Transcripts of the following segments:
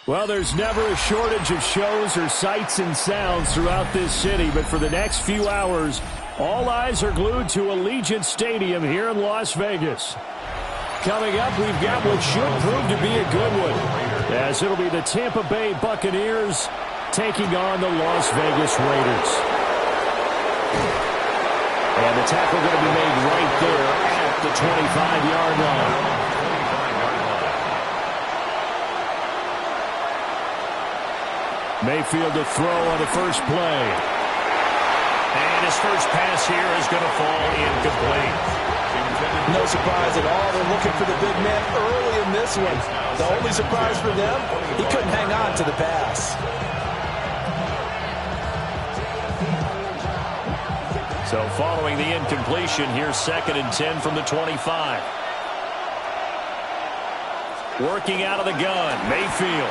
Well, there's never a shortage of shows or sights and sounds throughout this city, but for the next few hours, all eyes are glued to Allegiant Stadium here in Las Vegas. Coming up, we've got what should prove to be a good one, as it'll be the Tampa Bay Buccaneers taking on the Las Vegas Raiders. And the tackle going to be made right there at the 25-yard line. Mayfield to throw on the first play. And his first pass here is going to fall incomplete. No surprise at all. They're looking for the big man early in this one. The only surprise for them, he couldn't hang on to the pass. So following the incompletion, here's 2nd and 10 from the 25. Working out of the gun, Mayfield.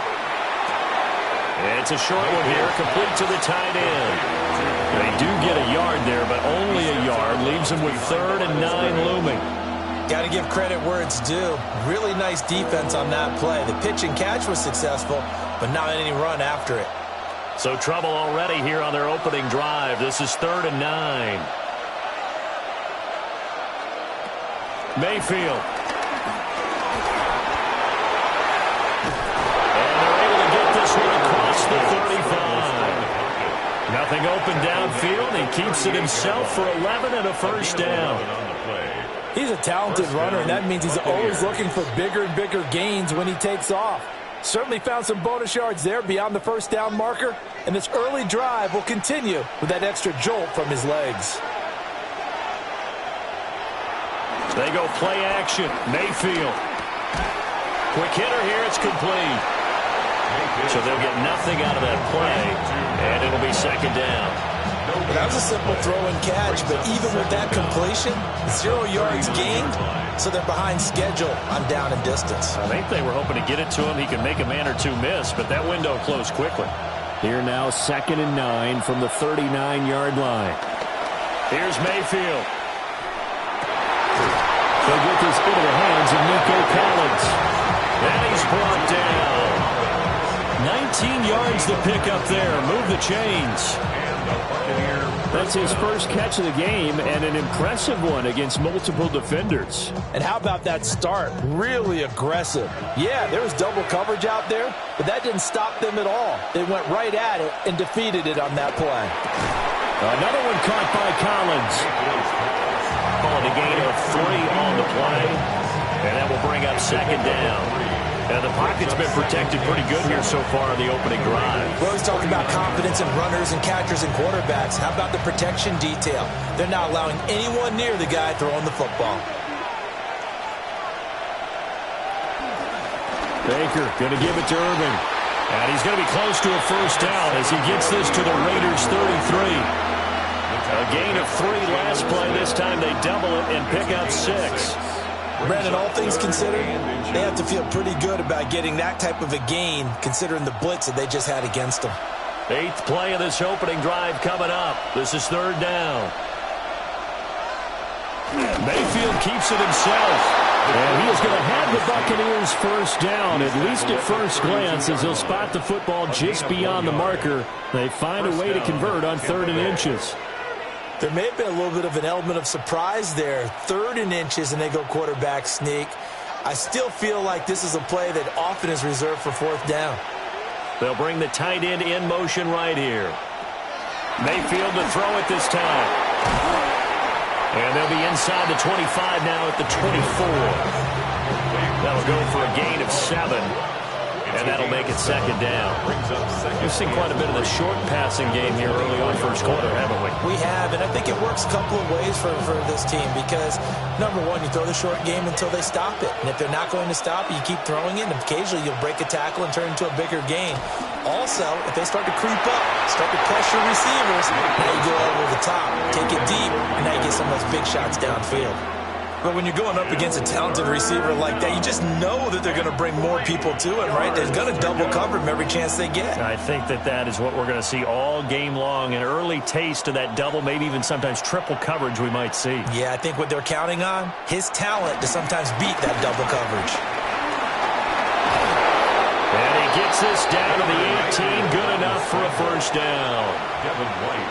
It's a short one here, complete to the tight end. They do get a yard there, but only a yard. Leaves them with 3rd and 9 looming. Got to give credit where it's due. Really nice defense on that play. The pitch and catch was successful, but not any run after it. So trouble already here on their opening drive. This is 3rd and 9. Mayfield. The 35. Nothing open downfield. He keeps it himself for 11 and a first down. He's a talented runner, and that means he's always looking for bigger and bigger gains when he takes off. Certainly found some bonus yards there beyond the first down marker, and this early drive will continue with that extra jolt from his legs. They go play action. Mayfield. Quick hitter here. It's complete. So they'll get nothing out of that play, and it'll be 2nd down. Well, that was a simple throw and catch, but even with that completion, 0 yards gained, so they're behind schedule on down and distance. I think they were hoping to get it to him. He could make a man or two miss, but that window closed quickly. Here now, 2nd and 9 from the 39-yard line. Here's Mayfield. They get this into the hands of Nico Collins. And he's brought down. 19 yards to pick up there. Move the chains. That's his first catch of the game, and an impressive one against multiple defenders. And how about that start? Really aggressive. Yeah, there was double coverage out there, but that didn't stop them at all. They went right at it and defeated it on that play. Another one caught by Collins. Calling a gain of 3 on the play, and that will bring up 2nd down. And the pocket's been protected pretty good here so far in the opening drive. We always talk about confidence in runners and catchers and quarterbacks. How about the protection detail? They're not allowing anyone near the guy throwing the football. Baker going to give it to Irvin. And he's going to be close to a first down as he gets this to the Raiders' 33. A gain of 3 last play. This time they double it and pick up 6. Brandon, all things considered, they have to feel pretty good about getting that type of a gain, considering the blitz that they just had against them. 8th play of this opening drive coming up. This is 3rd down. Mayfield keeps it himself. And he is going to have the Buccaneers first down, at least at first glance, as he'll spot the football just beyond the marker. They find a way to convert on 3rd and inches. There may have been a little bit of an element of surprise there. 3rd and inches, and they go quarterback sneak. I still feel like this is a play that often is reserved for 4th down. They'll bring the tight end in motion right here. Mayfield to throw it this time. And they'll be inside the 25 now at the 24. That'll go for a gain of 7. And that'll make it 2nd down. We've seen quite a bit of the short passing game here early on first quarter, haven't we? We have, and I think it works a couple of ways for this team because, number one, you throw the short game until they stop it. And if they're not going to stop it, you keep throwing it, and occasionally you'll break a tackle and turn it into a bigger gain. Also, if they start to creep up, start to pressure receivers, now you go over the top, take it deep, and now you get some of those big shots downfield. But when you're going up against a talented receiver like that, you just know that they're going to bring more people to him, right? They're going to double cover him every chance they get. I think that is what we're going to see all game long, an early taste of that double, maybe even sometimes triple coverage we might see. Yeah, I think what they're counting on, his talent to sometimes beat that double coverage. And he gets this down to the 18. Good enough for a first down.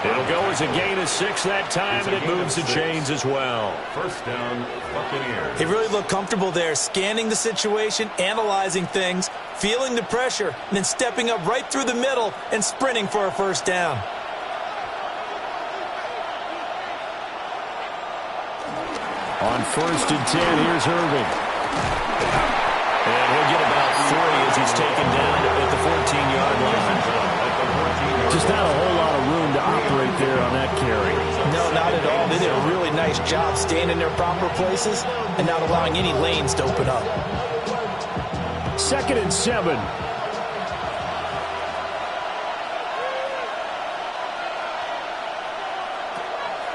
It'll go as a gain of 6 that time, and it moves the chains as well. First down, Buccaneers. He really looked comfortable there, scanning the situation, analyzing things, feeling the pressure, and then stepping up right through the middle and sprinting for a first down. On 1st and 10, here's Irving. And he'll get about 3 as he's taken down at the 14-yard line. Just not a whole lot of room to operate there on that carry. No, not at all. They did a really nice job staying in their proper places and not allowing any lanes to open up. 2nd and 7.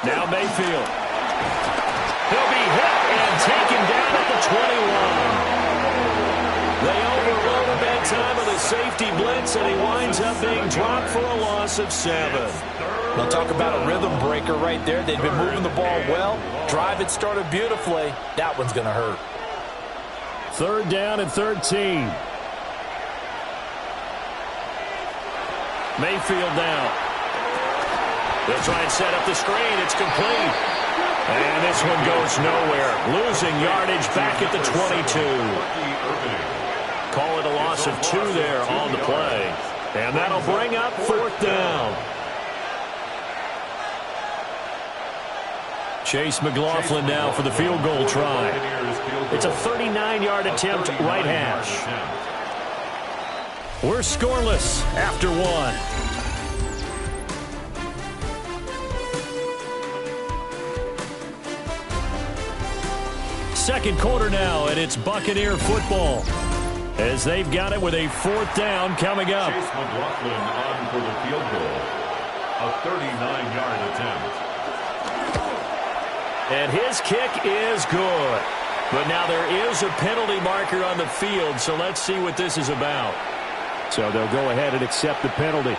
Now Mayfield. He'll be hit and taken down at the 21. They overload him that time with a safety blitz, and he winds up being dropped for a loss of 7. They'll talk about a rhythm breaker right there. They've been moving the ball well. Drive had started beautifully. That one's going to hurt. 3rd down and 13. Mayfield now. They'll try and set up the screen. It's complete. And this one goes nowhere. Losing yardage back at the 22. Call it a loss of 2 there on the play. And that'll bring up 4th down. Chase McLaughlin now for the field goal try. It's a 39-yard attempt, right hash. We're scoreless after 1. Second quarter now, and it's Buccaneer football as they've got it with a 4th down coming up. Chase McLaughlin on for the field goal. A 39-yard attempt. And his kick is good. But now there is a penalty marker on the field, so let's see what this is about. So they'll go ahead and accept the penalty.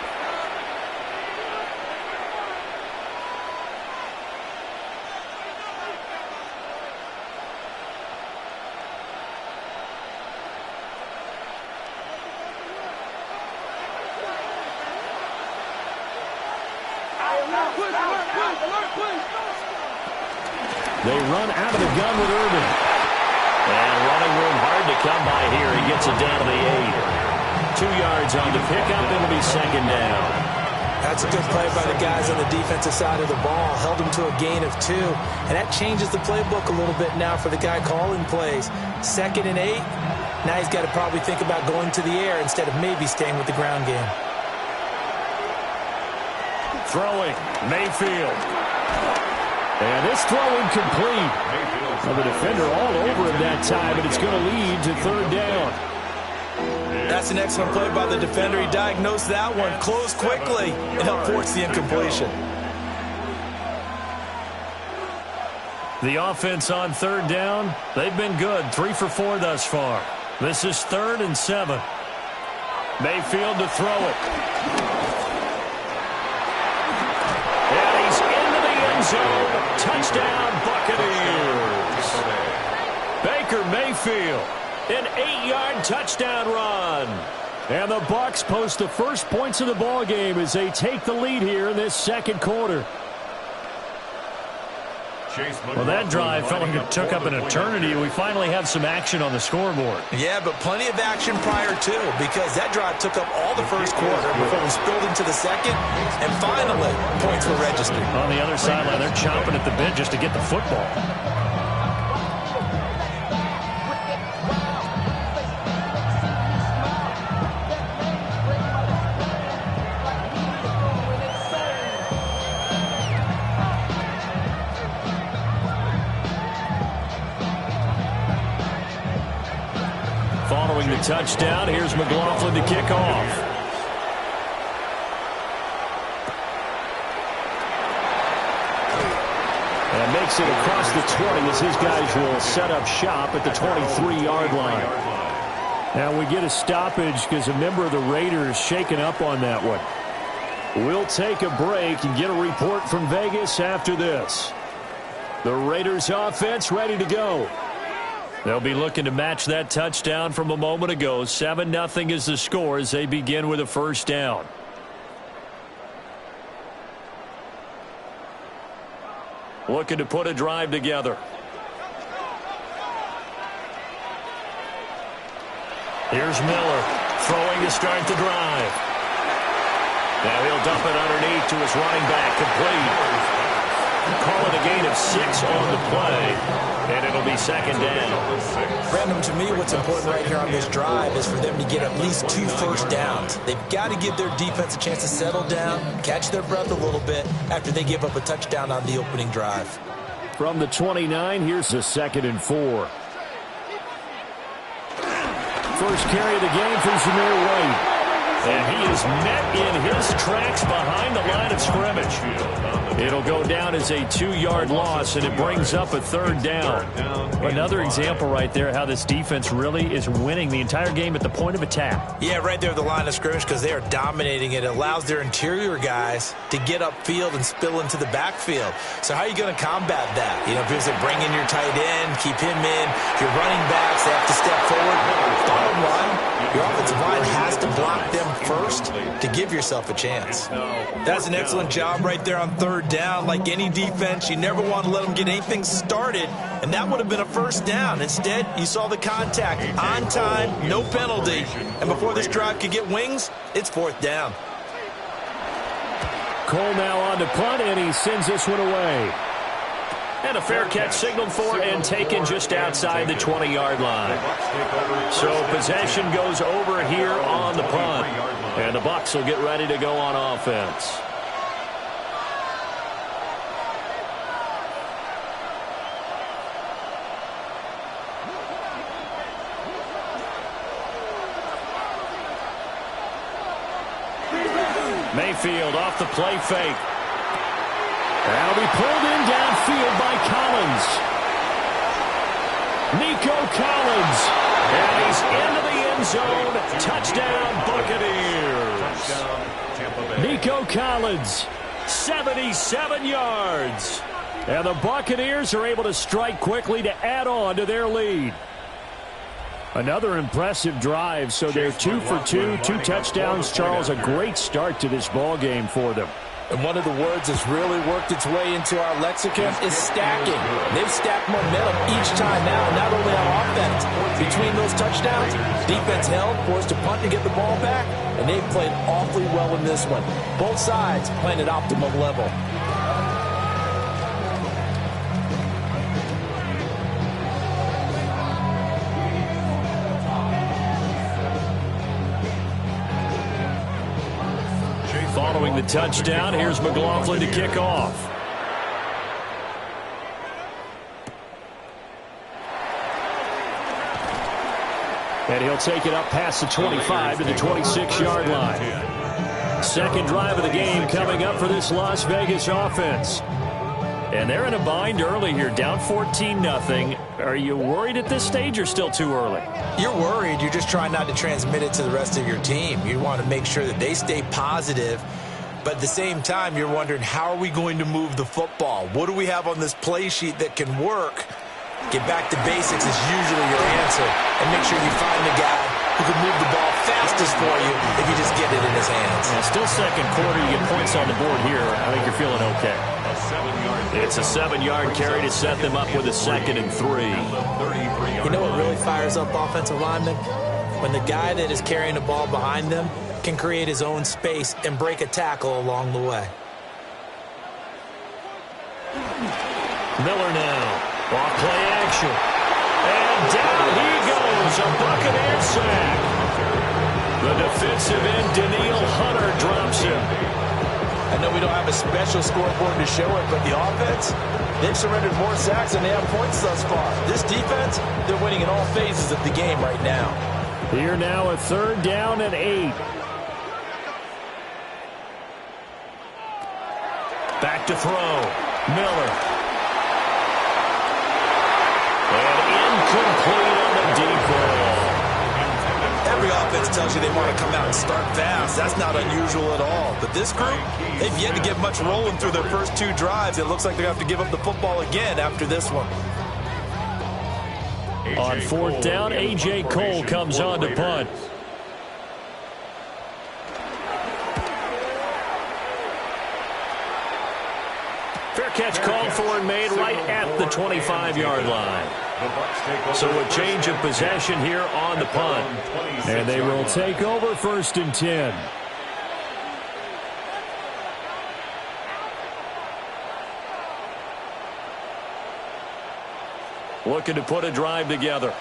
They run out of the gun with Irving. And running room hard to come by here. He gets it down to the 8. 2 yards on the pickup. It'll be 2nd down. That's a good play by the guys on the defensive side of the ball. Held him to a gain of 2. And that changes the playbook a little bit now for the guy calling plays. 2nd and 8. Now he's got to probably think about going to the air instead of maybe staying with the ground game. Throwing. Mayfield. And this throw incomplete. Well, the defender all over him that time, and it's going to lead to 3rd down. That's an excellent play by the defender. He diagnosed that one, closed quickly, and helped force the incompletion. The offense on 3rd down, they've been good. 3 for 4 thus far. This is 3rd and 7. Mayfield to throw it. And he's into the end zone. Touchdown, Buccaneers. Baker Mayfield, an 8-yard touchdown run. And the Bucs post the first points of the ball game as they take the lead here in this 2nd quarter. Well, that drive felt like it took up an eternity. We finally have some action on the scoreboard. Yeah, but plenty of action prior to, because that drive took up all the first quarter before we spilled into the 2nd, and finally, points were registered. On the other sideline, they're chomping at the bit just to get the football. Following the touchdown, here's McLaughlin to kick off. And makes it across the 20 as his guys will set up shop at the 23-yard line. Now we get a stoppage because a member of the Raiders shaken up on that one. We'll take a break and get a report from Vegas after this. The Raiders offense ready to go. They'll be looking to match that touchdown from a moment ago. 7-0 is the score as they begin with a first down. Looking to put a drive together. Here's Miller throwing to start the drive. Now he'll dump it underneath to his running back, complete. Call it a gain of 6 on the play, and it'll be second down. Brandon, to me, what's important right here on this drive is for them to get at least 2 first downs. They've got to give their defense a chance to settle down, catch their breath a little bit after they give up a touchdown on the opening drive. From the 29, here's a 2nd and 4. First carry of the game for Zamir White. And he is met in his tracks behind the line of scrimmage. It'll go down as a 2-yard loss, and it brings up a 3rd down. Another example right there how this defense really is winning the entire game at the point of attack. Yeah, right there at the line of scrimmage because they are dominating it. It allows their interior guys to get upfield and spill into the backfield. So how are you going to combat that? You know, if you bring in your tight end, keep him in, your running backs, they have to step forward. Bottom line, your offensive line has to block them first to give yourself a chance. That's an excellent job right there on 3rd down. Like any defense, you never want to let them get anything started, and that would have been a first down. Instead, you saw the contact on time, no penalty, and before this drive could get wings, it's 4th down. Cole now on to punt, and he sends this one away. And a fair catch signaled for and taken just outside the 20-yard line. So possession goes over here on the punt. And the Bucs will get ready to go on offense. Mayfield off the play fake. That'll be pulled in downfield by Collins. Nico Collins. And he's into the end zone. Touchdown, Buccaneers. Nico Collins. 77 yards. And the Buccaneers are able to strike quickly to add on to their lead. Another impressive drive, so they're 2 for 2, 2 touchdowns. Charles, a great start to this ball game for them. And one of the words that's really worked its way into our lexicon is stacking. They've stacked momentum each time now, not only on offense. Between those touchdowns, defense held, forced to punt to get the ball back, and they've played awfully well in this one. Both sides playing at optimum level. Following the touchdown, here's McLaughlin to kick off. And he'll take it up past the 25 to the 26-yard line. Second drive of the game coming up for this Las Vegas offense. And they're in a bind early here, down 14-0. Are you worried at this stage or still too early? You're worried. You're just trying not to transmit it to the rest of your team. You want to make sure that they stay positive. But at the same time, you're wondering, how are we going to move the football? What do we have on this play sheet that can work? Get back to basics is usually your answer. And make sure you find the guy who can move the ball fastest for you if you just get it in his hands. Yeah, still second quarter. You get points on the board here. I think you're feeling okay. It's a 7-yard carry to set them up with a 2nd and 3. You know what really fires up offensive linemen? When the guy that is carrying the ball behind them can create his own space and break a tackle along the way. Miller now. Off play action. And down he goes. A Buccaneer sack. The defensive end, Danielle Hunter, drops him. I know we don't have a special scoreboard to show it, but the offense, they've surrendered more sacks than they have points thus far. This defense, they're winning in all phases of the game right now. Here now a 3rd down and 8. Back to throw. Miller. And incomplete on the deep ball. Every offense tells you they want to come out and start fast. That's not unusual at all. But this group, they've yet to get much rolling through their first 2 drives. It looks like they have to give up the football again after this one. On fourth down, A.J. Cole comes on to punt. Fair catch called for and made right at the 25-yard line. So a change of possession here on the punt. And they will take over first and 10. Looking to put a drive together.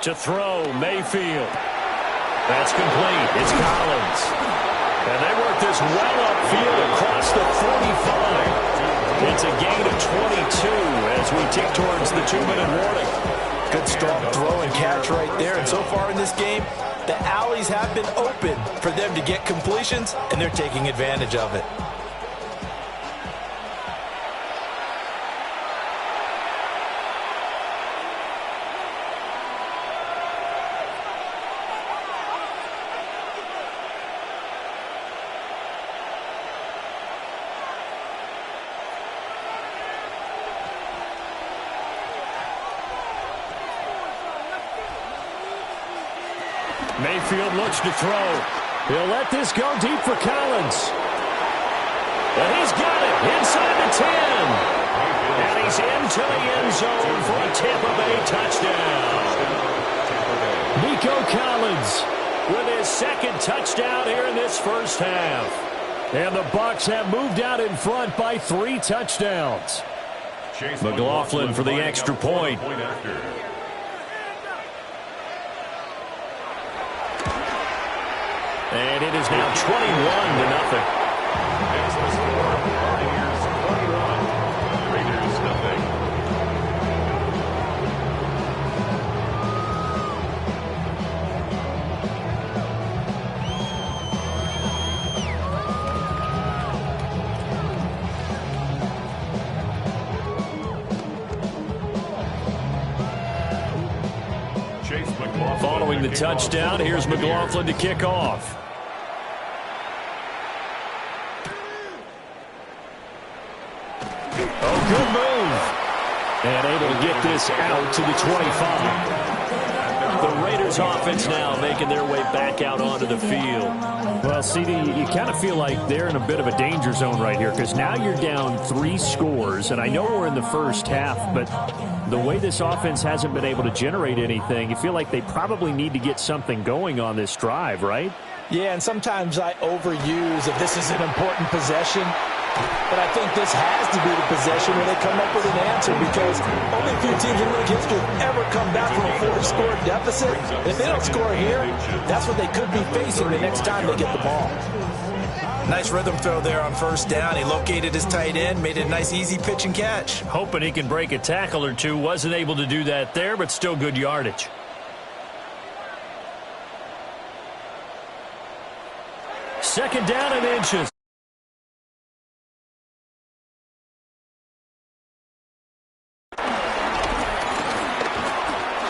To throw, Mayfield. That's complete. It's Collins. And they work this well upfield across the 45. It's a gain of 22 as we tick towards the 2-minute warning. Good strong throw and catch right there. And so far in this game, the alleys have been open for them to get completions, and they're taking advantage of it. Mayfield looks to throw. He'll let this go deep for Collins. And he's got it inside the 10. And he's into the end zone for a Tampa Bay touchdown. Nico Collins With his second touchdown here in this first half. And the Bucs have moved out in front by 3 touchdowns. McLaughlin for the extra point. And it is now 21-0. Raiders nothing. Following the touchdown, here's McLaughlin to kick off. Oh, good move. And able to get this out to the 25. The Raiders offense now making their way back out onto the field. Well, CD, you kind of feel like they're in a bit of a danger zone right here because now you're down 3 scores, and I know we're in the first half, but the way this offense hasn't been able to generate anything, you feel like they probably need to get something going on this drive, right? Yeah, and sometimes I overuse if this is an important possession. But I think this has to be the possession where they come up with an answer because only a few teams in league history have ever come back from a 4-score deficit. If they don't score here, that's what they could be facing the next time they get the ball. Nice rhythm throw there on first down. He located his tight end, made it a nice easy pitch and catch. Hoping he can break a tackle or two. Wasn't able to do that there, but still good yardage. Second down and inches.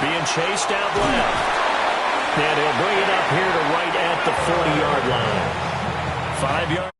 Being chased out left. And he'll bring it up here to right at the 40-yard line. 5 yards.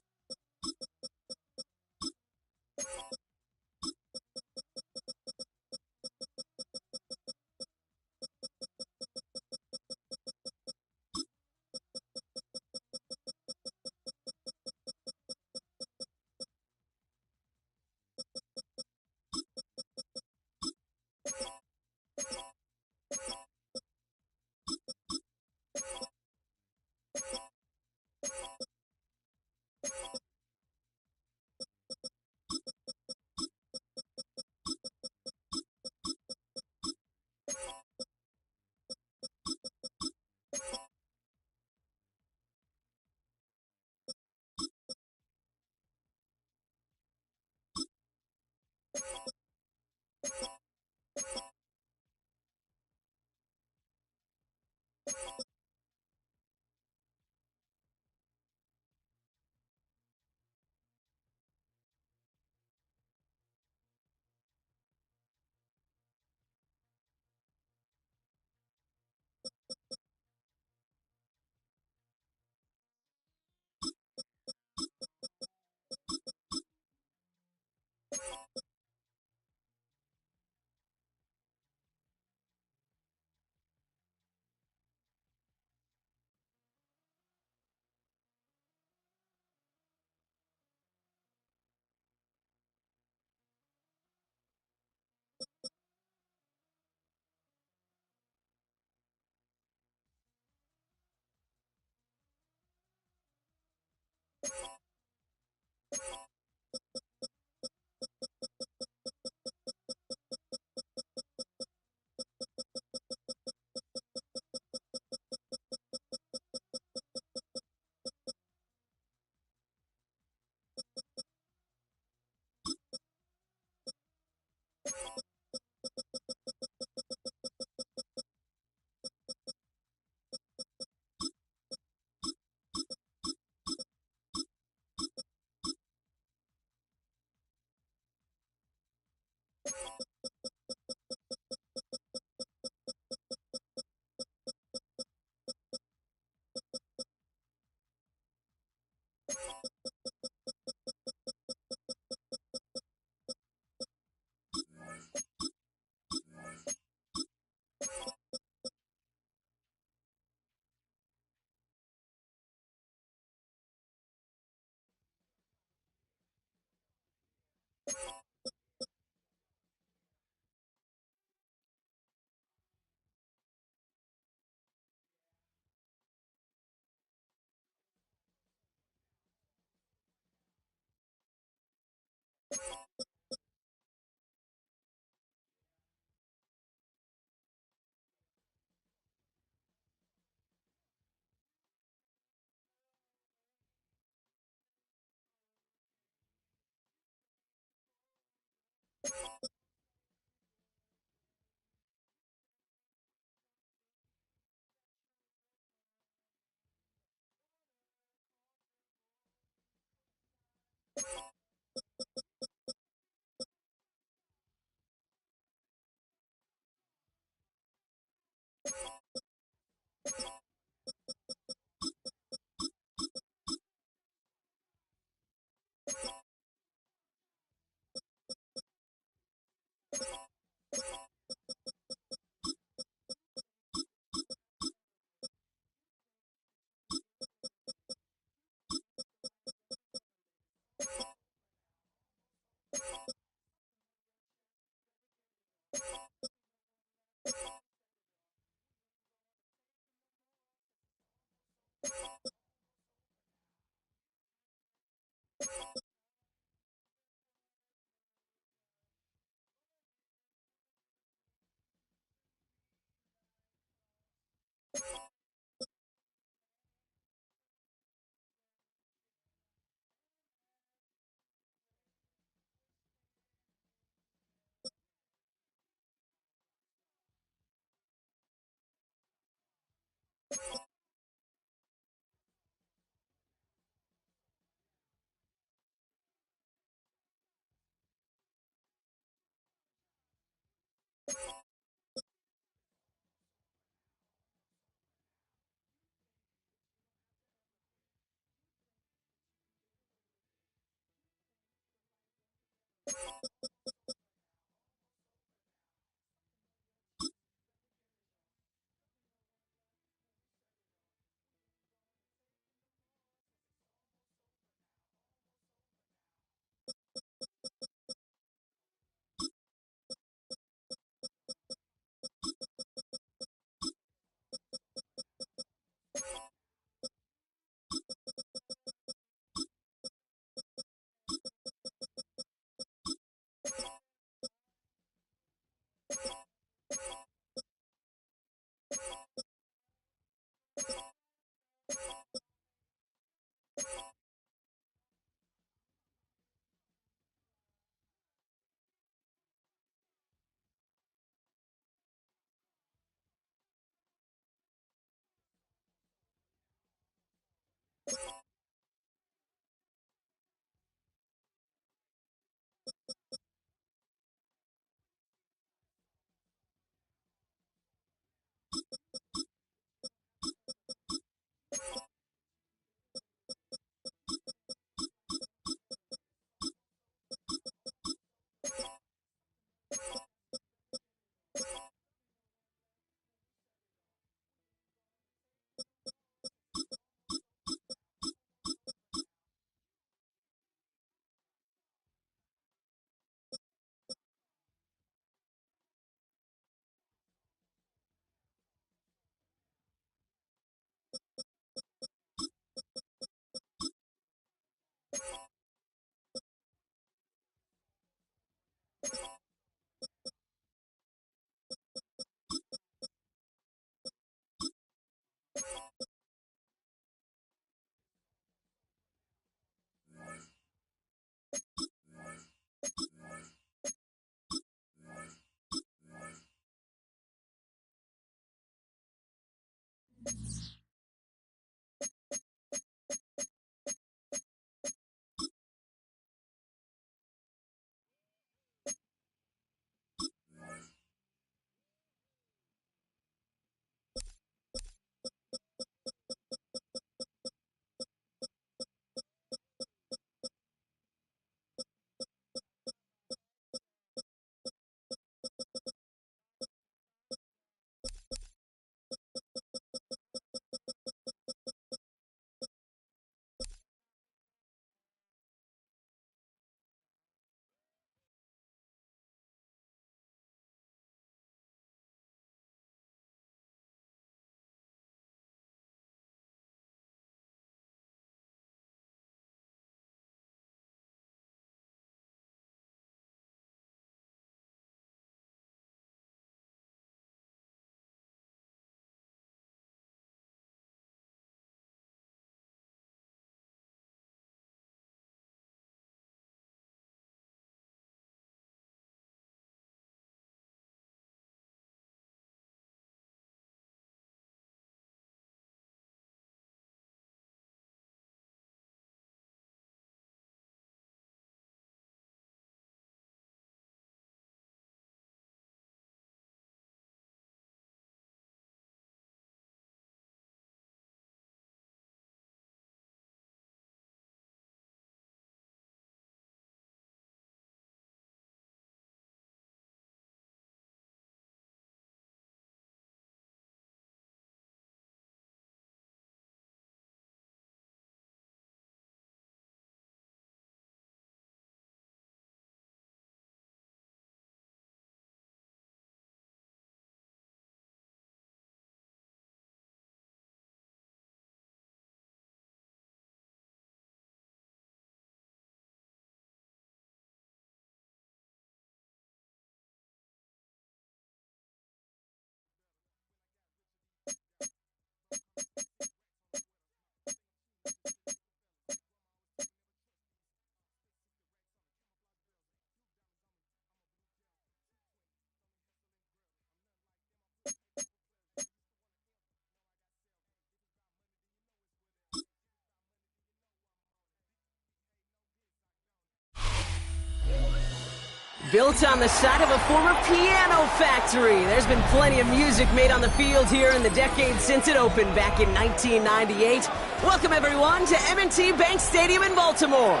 Built on the side of a former piano factory, there's been plenty of music made on the field here in the decade since it opened back in 1998. Welcome, everyone, to M&T Bank Stadium in Baltimore.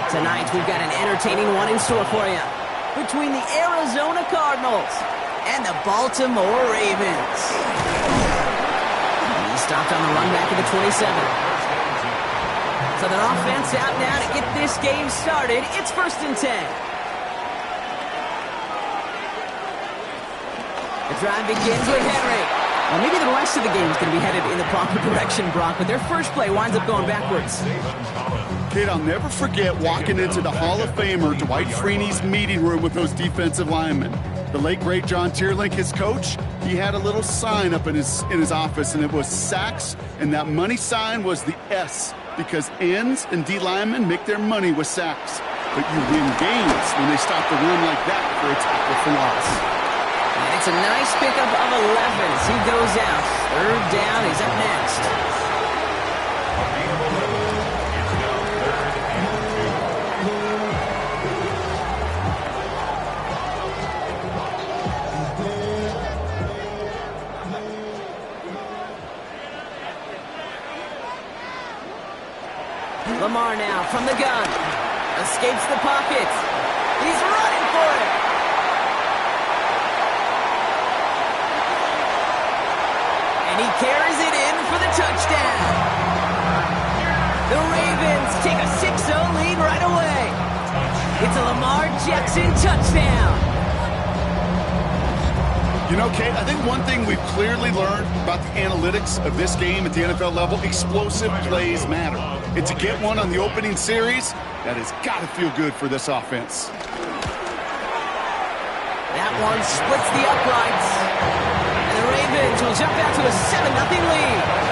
Tonight, we've got an entertaining one in store for you between the Arizona Cardinals and the Baltimore Ravens. He stopped on the run back at the 27. So the offense out now to get this game started. It's 1st and 10. The drive begins with Henry. Well, maybe the rest of the game is going to be headed in the proper direction, Brock, but their first play winds up going backwards. Kid, I'll never forget walking into the Hall of Famer Dwight Freeney's meeting room with those defensive linemen. The late, great John Tierlink, his coach, he had a little sign up in his office, and it was sacks, and that money sign was the S, because ends and D linemen make their money with sacks. But you win games when they stop the run like that for a tackle for loss. And it's a nice pickup of 11 as he goes out. 3rd down, he's up next. Lamar now from the gun. Escapes the pocket. He's running for it. And he carries it in for the touchdown. The Ravens take a 6-0 lead right away. It's a Lamar Jackson touchdown. You know, Kate, I think one thing we've clearly learned about the analytics of this game at the NFL level, explosive plays matter. And to get one on the opening series, that has got to feel good for this offense. That one splits the uprights. And the Ravens will jump out to a 7-0 lead.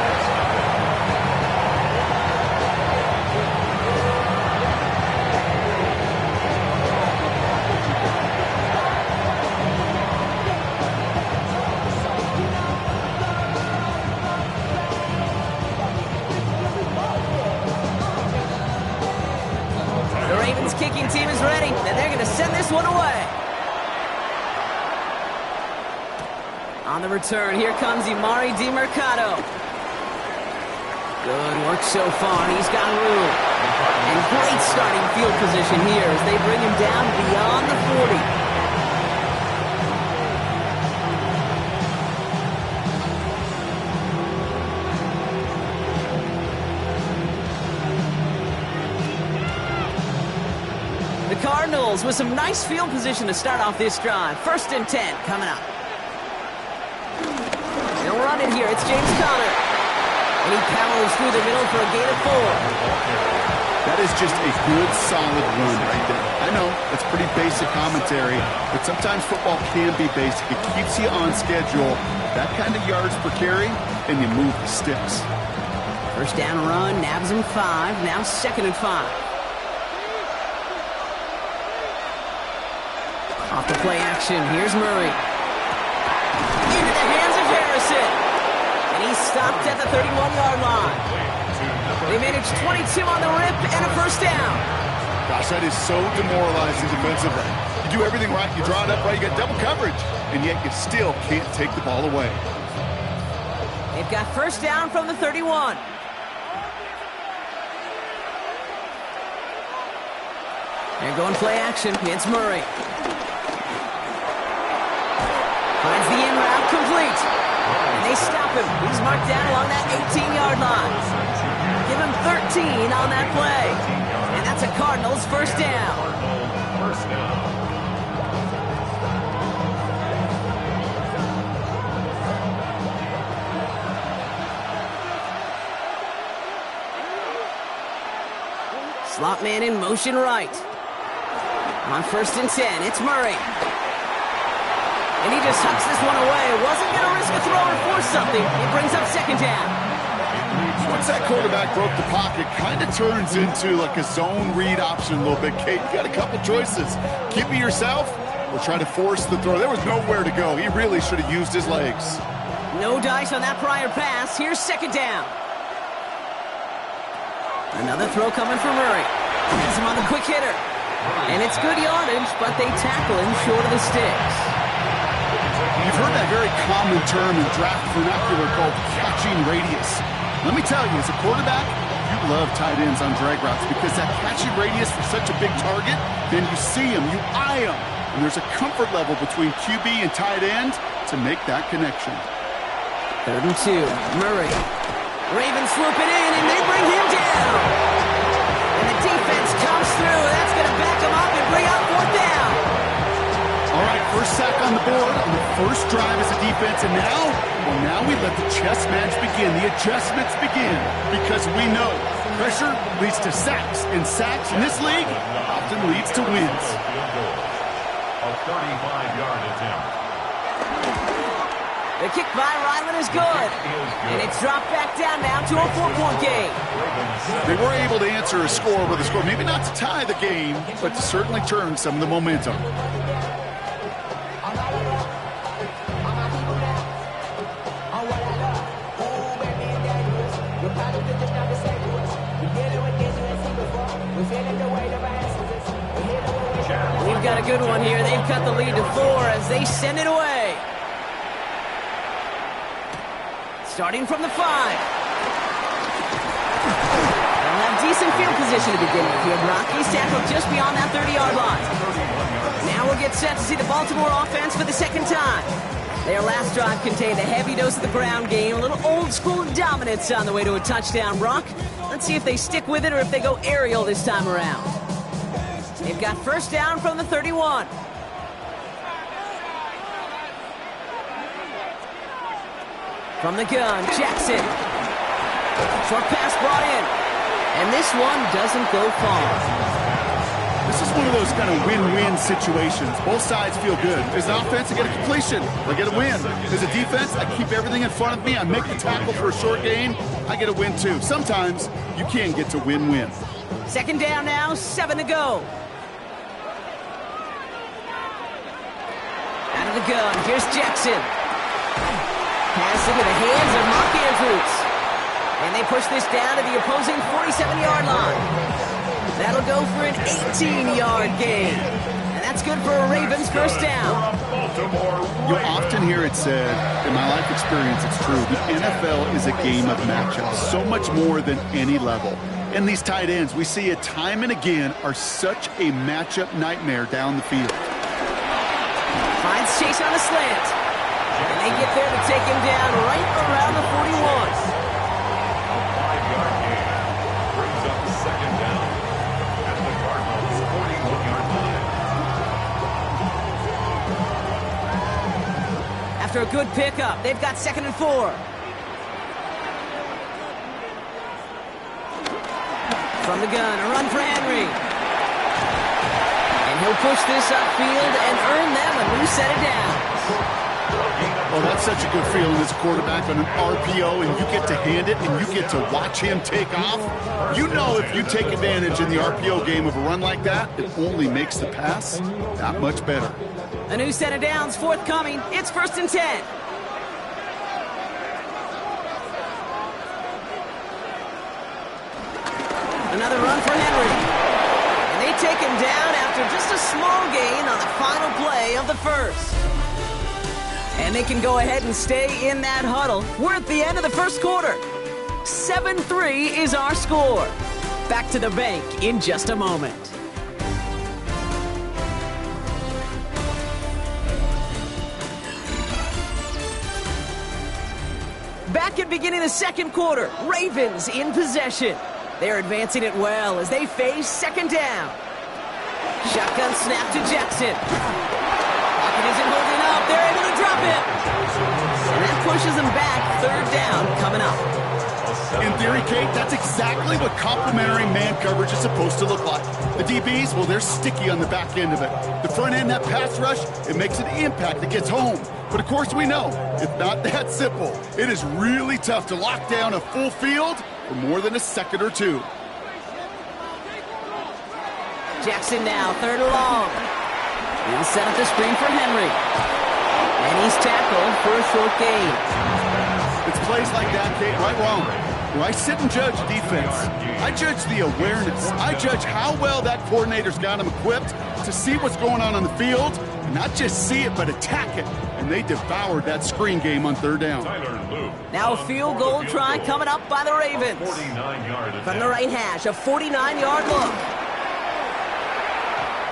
Kicking team is ready, and they're going to send this one away. On the return, here comes Emari Demercado. Good work so far, and he's got room. And great starting field position here as they bring him down beyond the 40. Cardinals with some nice field position to start off this drive. 1st and 10 coming up. They'll run it here. It's James Conner. And he powers through the middle for a gain of 4. That is just a good, solid run right there. I know, that's pretty basic commentary, but sometimes football can be basic. It keeps you on schedule. That kind of yards per carry, and you move the sticks. 1st down run, nabs him 5. Now 2nd and 5. Off the play action, here's Murray. Into the hands of Harrison. And he's stopped at the 31-yard line. They managed 22 on the rip and a 1st down. Gosh, that is so demoralizing defensively. You do everything right, you draw it up right, you got double coverage, and yet you still can't take the ball away. They've got 1st down from the 31. They're going play action. It's Murray. Finds the in route complete. And they stop him. He's marked down along that 18-yard line. Give him 13 on that play. And that's a Cardinals 1st down. Slot man in motion right. On 1st and 10, it's Murray. And he just tucks this one away. Wasn't going to risk a throw and force something. He brings up 2nd down. Once that quarterback broke the pocket, kind of turns into like a zone read option a little bit. Kate, you got a couple choices. Keep it yourself or try to force the throw. There was nowhere to go. He really should have used his legs. No dice on that prior pass. Here's 2nd down. Another throw coming from Murray. Has him on the quick hitter. And it's good yardage, but they tackle him short of the sticks. You've heard that very common term in draft vernacular called catching radius. Let me tell you, as a quarterback, you love tight ends on drag routes because that catching radius for such a big target, then you see him, you eye him, and there's a comfort level between QB and tight end to make that connection. 3rd and 2, Murray. Ravens swoop it in, and they bring him down. And the defense comes through. That's going to back him up and bring out 4th down. All right, first sack on the board on the first drive as a defense, and now we let the chess match begin, the adjustments begin, because we know pressure leads to sacks, and sacks in this league often leads to wins. A 35-yard attempt. The kick by Ryland is good. And it's dropped back down now to a 4-point game. They were able to answer a score with a score, maybe not to tie the game, but to certainly turn some of the momentum. We've got a good one here. They've cut the lead to 4 as they send it away. Starting from the 5. They'll have decent field position to begin with here. Brock, he's tackled just beyond that 30-yard line. Now we'll get set to see the Baltimore offense for the second time. Their last drive contained a heavy dose of the ground game, a little old-school dominance on the way to a touchdown, Brock. Let's see if they stick with it or if they go aerial this time around. They've got first down from the 31. From the gun, Jackson. Short pass brought in. And this one doesn't go far. This is one of those kind of win-win situations. Both sides feel good. As an offense, I get a completion. I get a win. As a defense, I keep everything in front of me. I make the tackle for a short gain. I get a win, too. Sometimes you can get to win-win. Second down now, 7 to go. Out of the gun, here's Jackson. Pass into the hands of Mark Andrews. And they push this down to the opposing 47-yard line. That'll go for an 18-yard gain. And that's good for a Ravens first down. You'll often hear it said, in my life experience, it's true, the NFL is a game of matchups, so much more than any level. And these tight ends, we see it time and again, are such a matchup nightmare down the field. Finds Chase on a slant. And they get there to take him down right around the 41. A 5-yard gain brings up the second down at the Cardinals' 41-yard line. After a good pickup, they've got 2nd and 4. From the gun, a run for Henry. And he'll push this upfield and earn them a new set of downs. Oh, that's such a good feeling as a quarterback on an RPO, and you get to hand it, and you get to watch him take off. You know if you take advantage in the RPO game of a run like that, it only makes the pass that much better. A new set of downs forthcoming. It's 1st and 10. Another run for Henry. And they take him down after just a small gain on the final play of the first. And they can go ahead and stay in that huddle. We're at the end of the first quarter. 7-3 is our score. Back to the bank in just a moment. Back at beginning of the second quarter, Ravens in possession. They're advancing it well as they face second down. Shotgun snap to Jackson. Pocket isn't holding up. They're able to drop it. And that pushes them back. Third down coming up. In theory, Kate, that's exactly what complementary man coverage is supposed to look like. The DBs, well, they're sticky on the back end of it. The front end, that pass rush, it makes an impact that gets home. But of course we know, it's not that simple. It is really tough to lock down a full field for more than a second or two. Jackson now, 3rd and long. He'll set up the screen for Henry. And he's tackled for a short gain. It's plays like that, Kate, right wrong. where I sit and judge defense. I judge the awareness. I judge how well that coordinator's got him equipped to see what's going on the field, and not just see it, but attack it. And they devoured that screen game on third down. Now a field goal try coming up by the Ravens. From the right hash, a 49-yard look.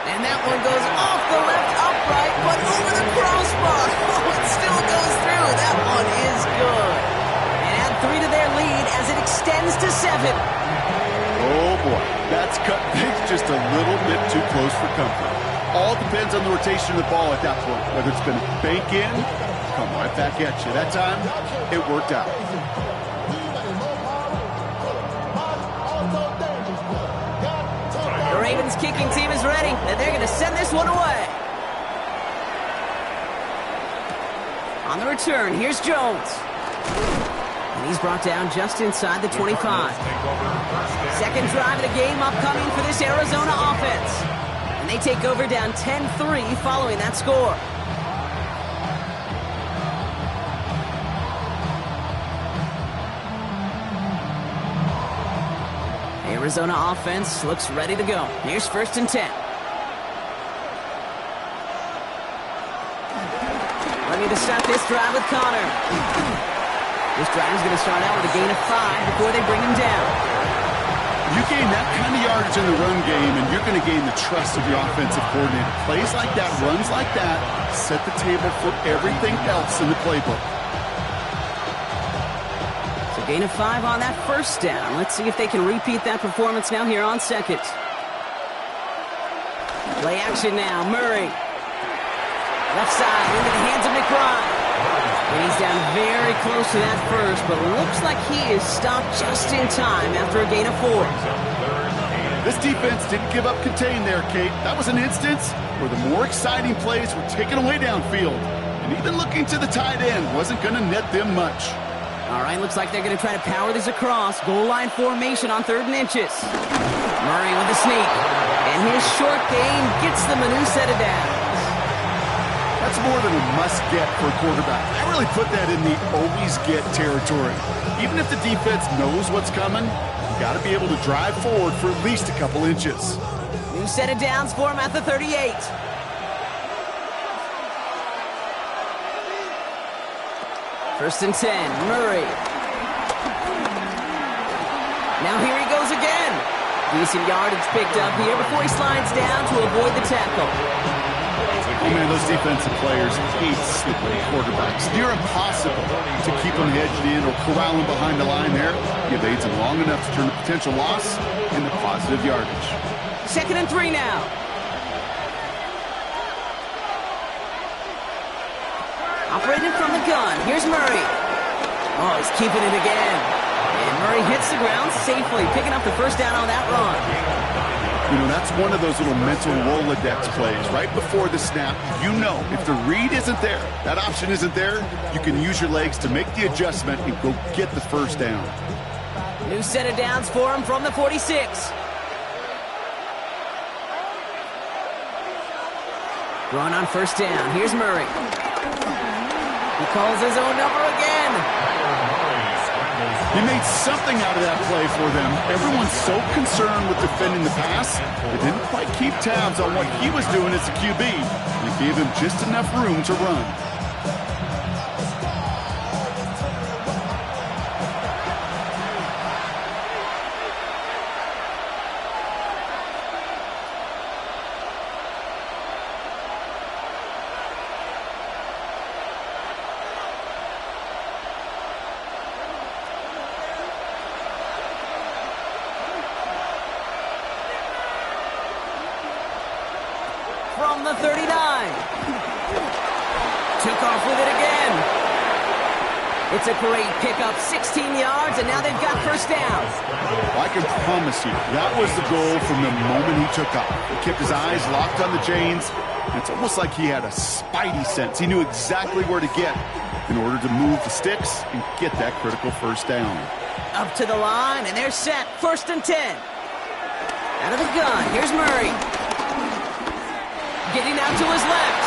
And that one goes off the left upright, but over the crossbar. Oh, it still goes through. That one is good. And add 3 to their lead as it extends to 7. Oh, boy. That's cut things just a little bit too close for comfort. All depends on the rotation of the ball at that point. Whether it's going to bank in, come right back at you. That time, it worked out. The Ravens kicking team is ready, and they're going to send this one away. On the return, here's Jones. And he's brought down just inside the 25. Second drive of the game upcoming for this Arizona offense. And they take over down 10-3 following that score. Arizona offense looks ready to go. Here's 1st and 10. Ready to start this drive with Connor. This drive is going to start out with a gain of 5 before they bring him down. You gain that kind of yardage in the run game, and you're going to gain the trust of your offensive coordinator. Plays like that, runs like that, set the table for everything else in the playbook. So gain of 5 on that 1st down. Let's see if they can repeat that performance now here on 2nd. Play action now, Murray. Left side into the hands of McBride. And he's down very close to that 1st, but looks like he is stopped just in time after a gain of 4. This defense didn't give up contain there, Kate. That was an instance where the more exciting plays were taken away downfield. And even looking to the tight end wasn't going to net them much. All right, looks like they're going to try to power this across. Goal line formation on 3rd and inches. Murray with the sneak. And his short gain gets them a new set of downs. That's more than a must-get for a quarterback. I really put that in the always-get territory. Even if the defense knows what's coming, you got to be able to drive forward for at least a couple inches. New set of downs for him at the 38. First and 10, Murray. Now here he goes again. Decent yardage picked up here before he slides down to avoid the tackle. Oh, man, those defensive players hate slippery quarterbacks. Near impossible to keep them hedged in or corral them behind the line there. Give aids them long enough to turn a potential loss into positive yardage. 2nd and 3 now. Operating from the gun. Here's Murray. Oh, he's keeping it again. And Murray hits the ground safely, picking up the 1st down on that run. You know, that's one of those little mental Rolodex plays. Right before the snap, you know if the read isn't there, that option isn't there, you can use your legs to make the adjustment and go get the 1st down. New set of downs for him from the 46. Going on 1st down. Here's Murray. He calls his own number again. He made something out of that play for them. Everyone's so concerned with defending the pass, they didn't quite keep tabs on what he was doing as a QB. And it gave him just enough room to run. From the 39. Took off with it again. It's a great pickup, 16 yards, and now they've got 1st down. I can promise you, that was the goal from the moment he took off. He kept his eyes locked on the chains. It's almost like he had a spidey sense. He knew exactly where to get in order to move the sticks and get that critical 1st down. Up to the line, and they're set. 1st and 10. Out of the gun, here's Murray. Getting out to his left.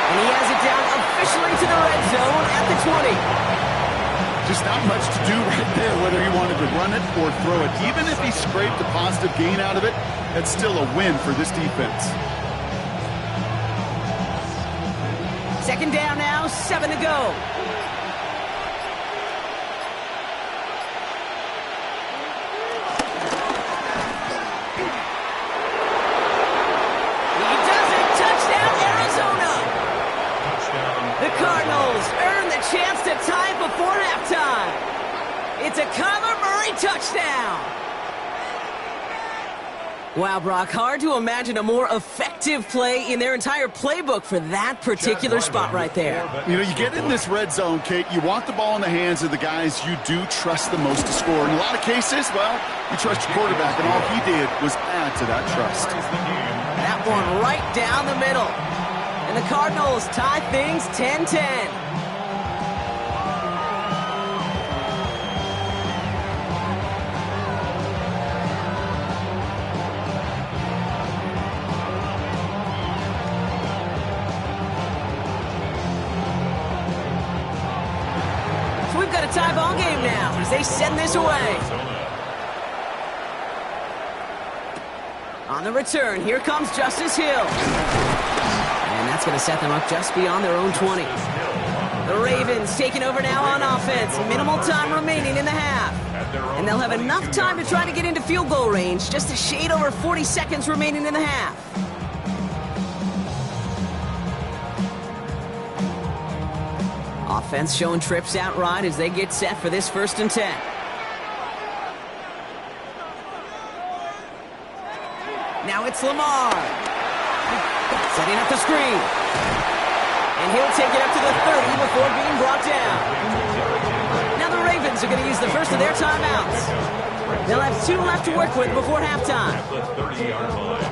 And he has it down officially to the red zone at the 20. Just not much to do right there, whether he wanted to run it or throw it. Even if he scraped a positive gain out of it, that's still a win for this defense. Second down now, 7 to go. He does it! Touchdown, Arizona! The Cardinals earn the chance to tie it before halftime. It's a Kyler Murray touchdown. Wow, Brock, hard to imagine a more effective play in their entire playbook for that particular spot right there. You know, you get in this red zone, Kate, you want the ball in the hands of the guys you do trust the most to score. In a lot of cases, well, you trust your quarterback, and all he did was add to that trust. That one right down the middle. And the Cardinals tie things 10-10. So we've got a tie ball game now as they send this away. On the return, here comes Justice Hill. And that's going to set them up just beyond their own 20. The Ravens taking over now on offense. Minimal time remaining in the half. And they'll have enough time to try to get into field goal range. Just a shade over 40 seconds remaining in the half. Offense showing trips out right as they get set for this 1st and 10. Now it's Lamar. Setting up the screen. And he'll take it up to the 30 before being brought down. Now the Ravens are going to use the first of their timeouts. They'll have 2 left to work with before halftime. At the 30-yard line.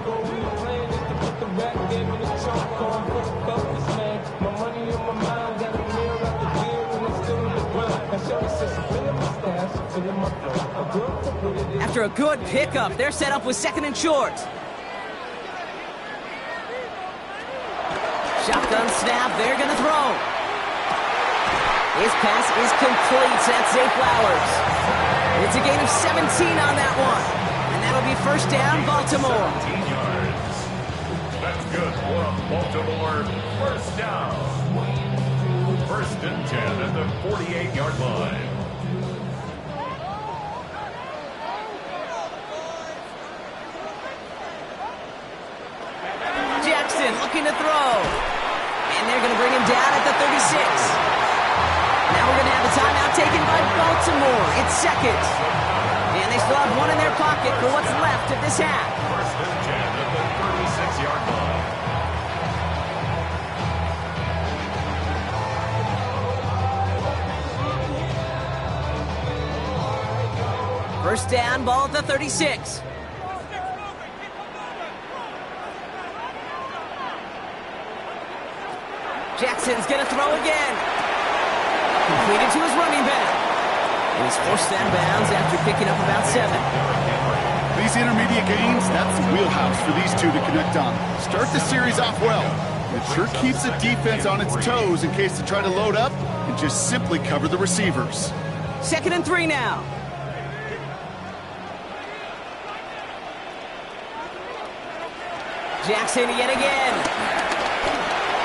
After a good pickup, they're set up with 2nd and short. Shotgun snap, they're going to throw. His pass is complete. That's Zay Flowers. It's a gain of 17 on that one. And that'll be 1st down, Baltimore. 17 yards. That's good for a Baltimore 1st down. 1st and 10 at the 48-yard line. Jackson looking to throw. And they're going to bring him down at the 36. Now we're going to have a timeout taken by Baltimore. It's 2nd. And they still have 1 in their pocket for what's left of this half. 1st and 10 at the 36-yard line. First down, ball at the 36. Jackson's going to throw again. Completed to his running back. And he's forced out of bounds after picking up about 7. These intermediate gains, that's the wheelhouse for these two to connect on. Start the series off well. It sure keeps the defense on its toes in case they try to load up and just simply cover the receivers. 2nd and 3 now. Jackson yet again.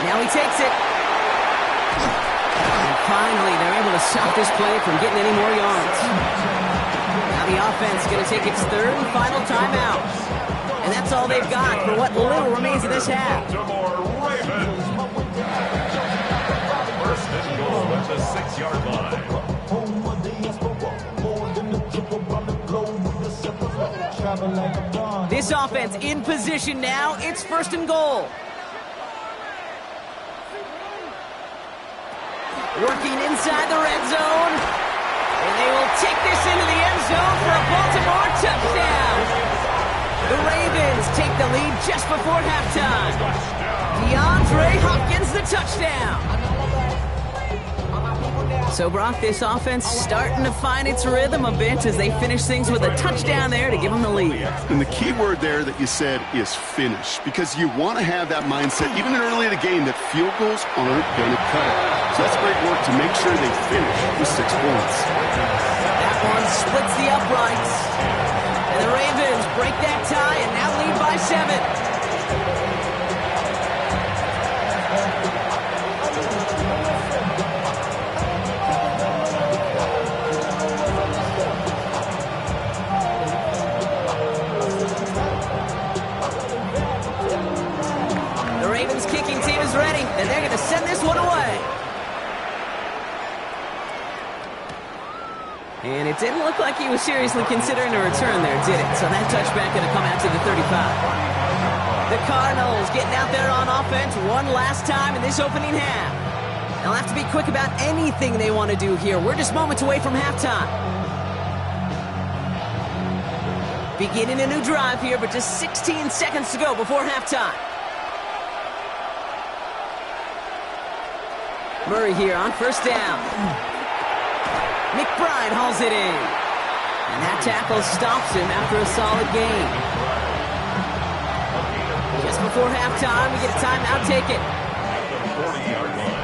Now he takes it. And finally, they're able to stop this play from getting any more yards. Now the offense is going to take its 3rd and final timeout. And that's all they've got for what little remains of this half. Baltimore Ravens. 1st and goal at the 6-yard line. This offense in position now. It's 1st and goal. Working inside the red zone. And they will take this into the end zone for a Baltimore touchdown. The Ravens take the lead just before halftime. DeAndre Hopkins the touchdown. So, Brock, this offense starting to find its rhythm a bit as they finish things with a touchdown there to give them the lead. And the key word there that you said is finish, because you want to have that mindset, even early in the game, that field goals aren't going to cut it. So that's great work to make sure they finish with 6 points. That one splits the uprights. And the Ravens break that tie and now lead by 7. Ready, and they're going to send this one away. And it didn't look like he was seriously considering a return there, did it? So that touchback going to come out to the 35. The Cardinals getting out there on offense one last time in this opening half. They'll have to be quick about anything they want to do here. We're just moments away from halftime. Beginning a new drive here, but just 16 seconds to go before halftime. Murray here on first down. McBride hauls it in. And that tackle stops him after a solid gain. Just before halftime, we get a timeout. Take it. 40-yard line.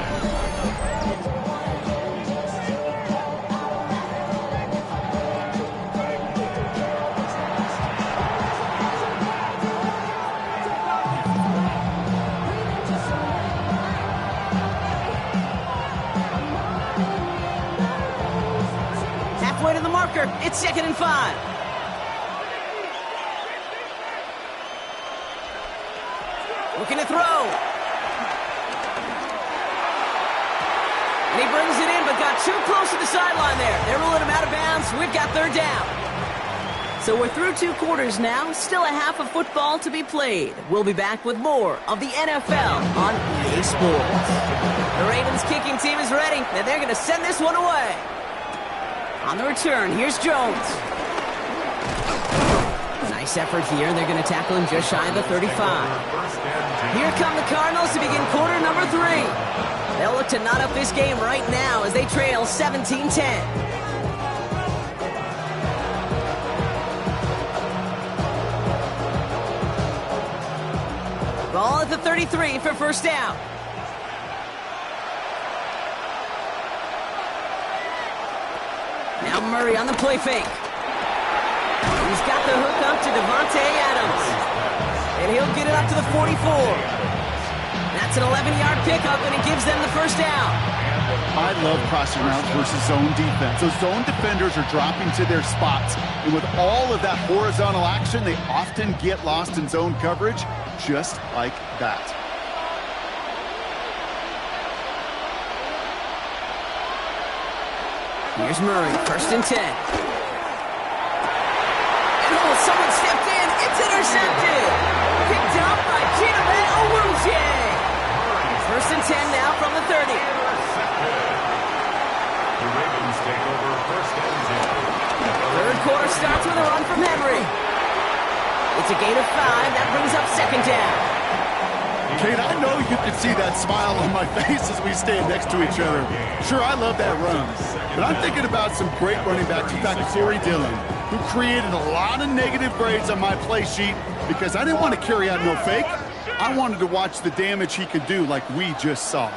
It's 2nd and 5. Looking to throw. And he brings it in, but got too close to the sideline there. They're ruling him out of bounds. We've got 3rd down. So we're through 2 quarters now. Still a half of football to be played. We'll be back with more of the NFL on EA Sports. The Ravens kicking team is ready, and they're going to send this one away. On the return, here's Jones. Nice effort here. They're going to tackle him just shy of the 35. Here come the Cardinals to begin quarter number 3. They'll look to knot up this game right now as they trail 17-10. Ball at the 33 for first down. Now Murray on the play fake. He's got the hook up to Devontae Adams. And he'll get it up to the 44. That's an 11-yard pickup, and it gives them the first down. I love crossing routes versus zone defense. Those zone defenders are dropping to their spots. And with all of that horizontal action, they often get lost in zone coverage, just like that. Here's Murray, 1st and 10. And someone stepped in. It's intercepted. Picked up by Chidobe Awuzie. 1st and 10 now from the 30. The Ravens take over 1st and 10. 3rd quarter starts with a run from Henry. It's a gain of 5. That brings up 2nd down. Kate, I know you can see that smile on my face as we stand next to each other. Sure, I love that run. But I'm thinking about some great running backs. In fact, Corey Dillon, who created a lot of negative grades on my play sheet because I didn't want to carry out no fake. I wanted to watch the damage he could do like we just saw.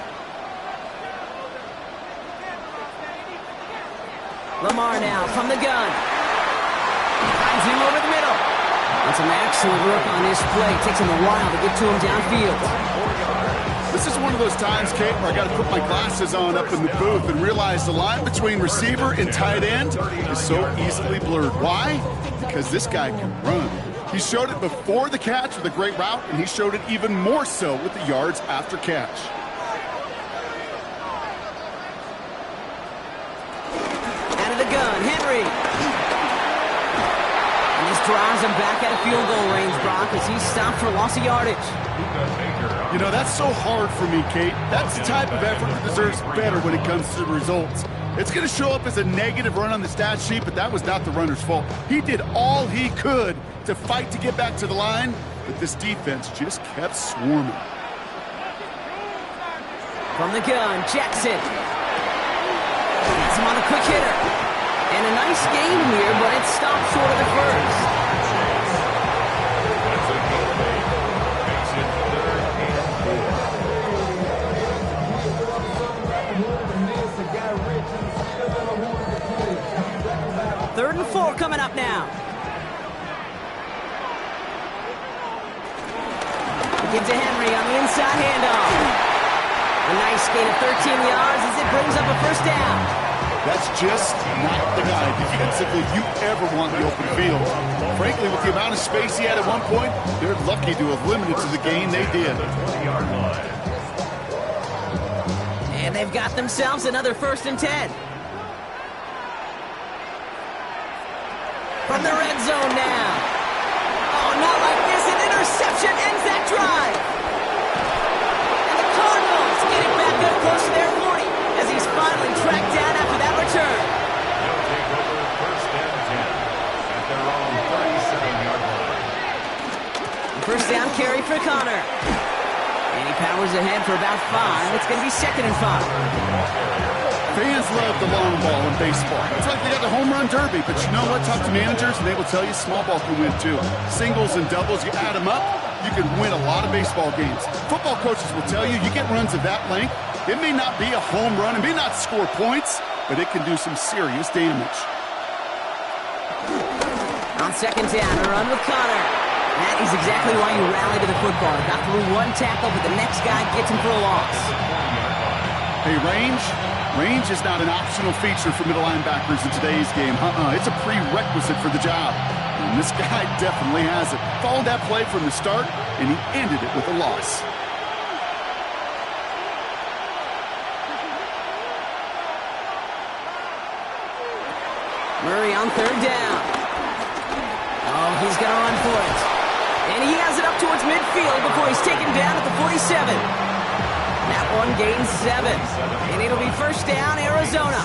Lamar now from the gun. Finds him over the middle. And some excellent work on this play. Takes him a while to get to him downfield. This is one of those times, Kate, where I got to put my glasses on up in the booth and realize the line between receiver and tight end is so easily blurred. Why? Because this guy can run. He showed it before the catch with a great route, and he showed it even more so with the yards after catch. Out of the gun, Henry. Drives him back out of field goal range, Brock, as he's stopped for loss of yardage. You know, that's so hard for me, Kate. That's the type of effort that deserves better when it comes to the results. It's going to show up as a negative run on the stat sheet, but that was not the runner's fault. He did all he could to fight to get back to the line, but this defense just kept swarming. From the gun, Jackson. him on the quick hitter. And a nice game here, but it stopped short of the first. That's a good play. Makes it 3rd and 4. 3rd and 4 coming up now. Give to Henry on the inside handoff. A nice gain of 13 yards as it brings up a first down. That's just not the guy defensively you ever want in the open field. Frankly, with the amount of space he had at one point, they're lucky to have limited to the gain they did. And they've got themselves another 1st and 10. From the red zone now. Oh, not like this. An interception ends that drive. And the Cardinals get it back up close to their 40 as he's finally tracked down after that return. They'll take over 1st and 10 at their own 37-yard line. First down carry for Connor. And he powers ahead for about 5. It's going to be 2nd and 5. Fans love the long ball in baseball. It's like they got the home run derby, but you know what? Talk to managers and they will tell you small ball can win too. Singles and doubles, you add them up, you can win a lot of baseball games. Football coaches will tell you, you get runs of that length, it may not be a home run, it may not score points, but it can do some serious damage. On 2nd down, a run with Connor. That is exactly why you rally to the football. Got through one tackle, but the next guy gets him for a loss. Hey, range is not an optional feature for middle linebackers in today's game. It's a prerequisite for the job. And this guy definitely has it. Followed that play from the start, and he ended it with a loss. Murray on 3rd down. Oh, he's going to run for it. And he has it up towards midfield before he's taken down at the 47. That one gains 7. And it'll be 1st down, Arizona.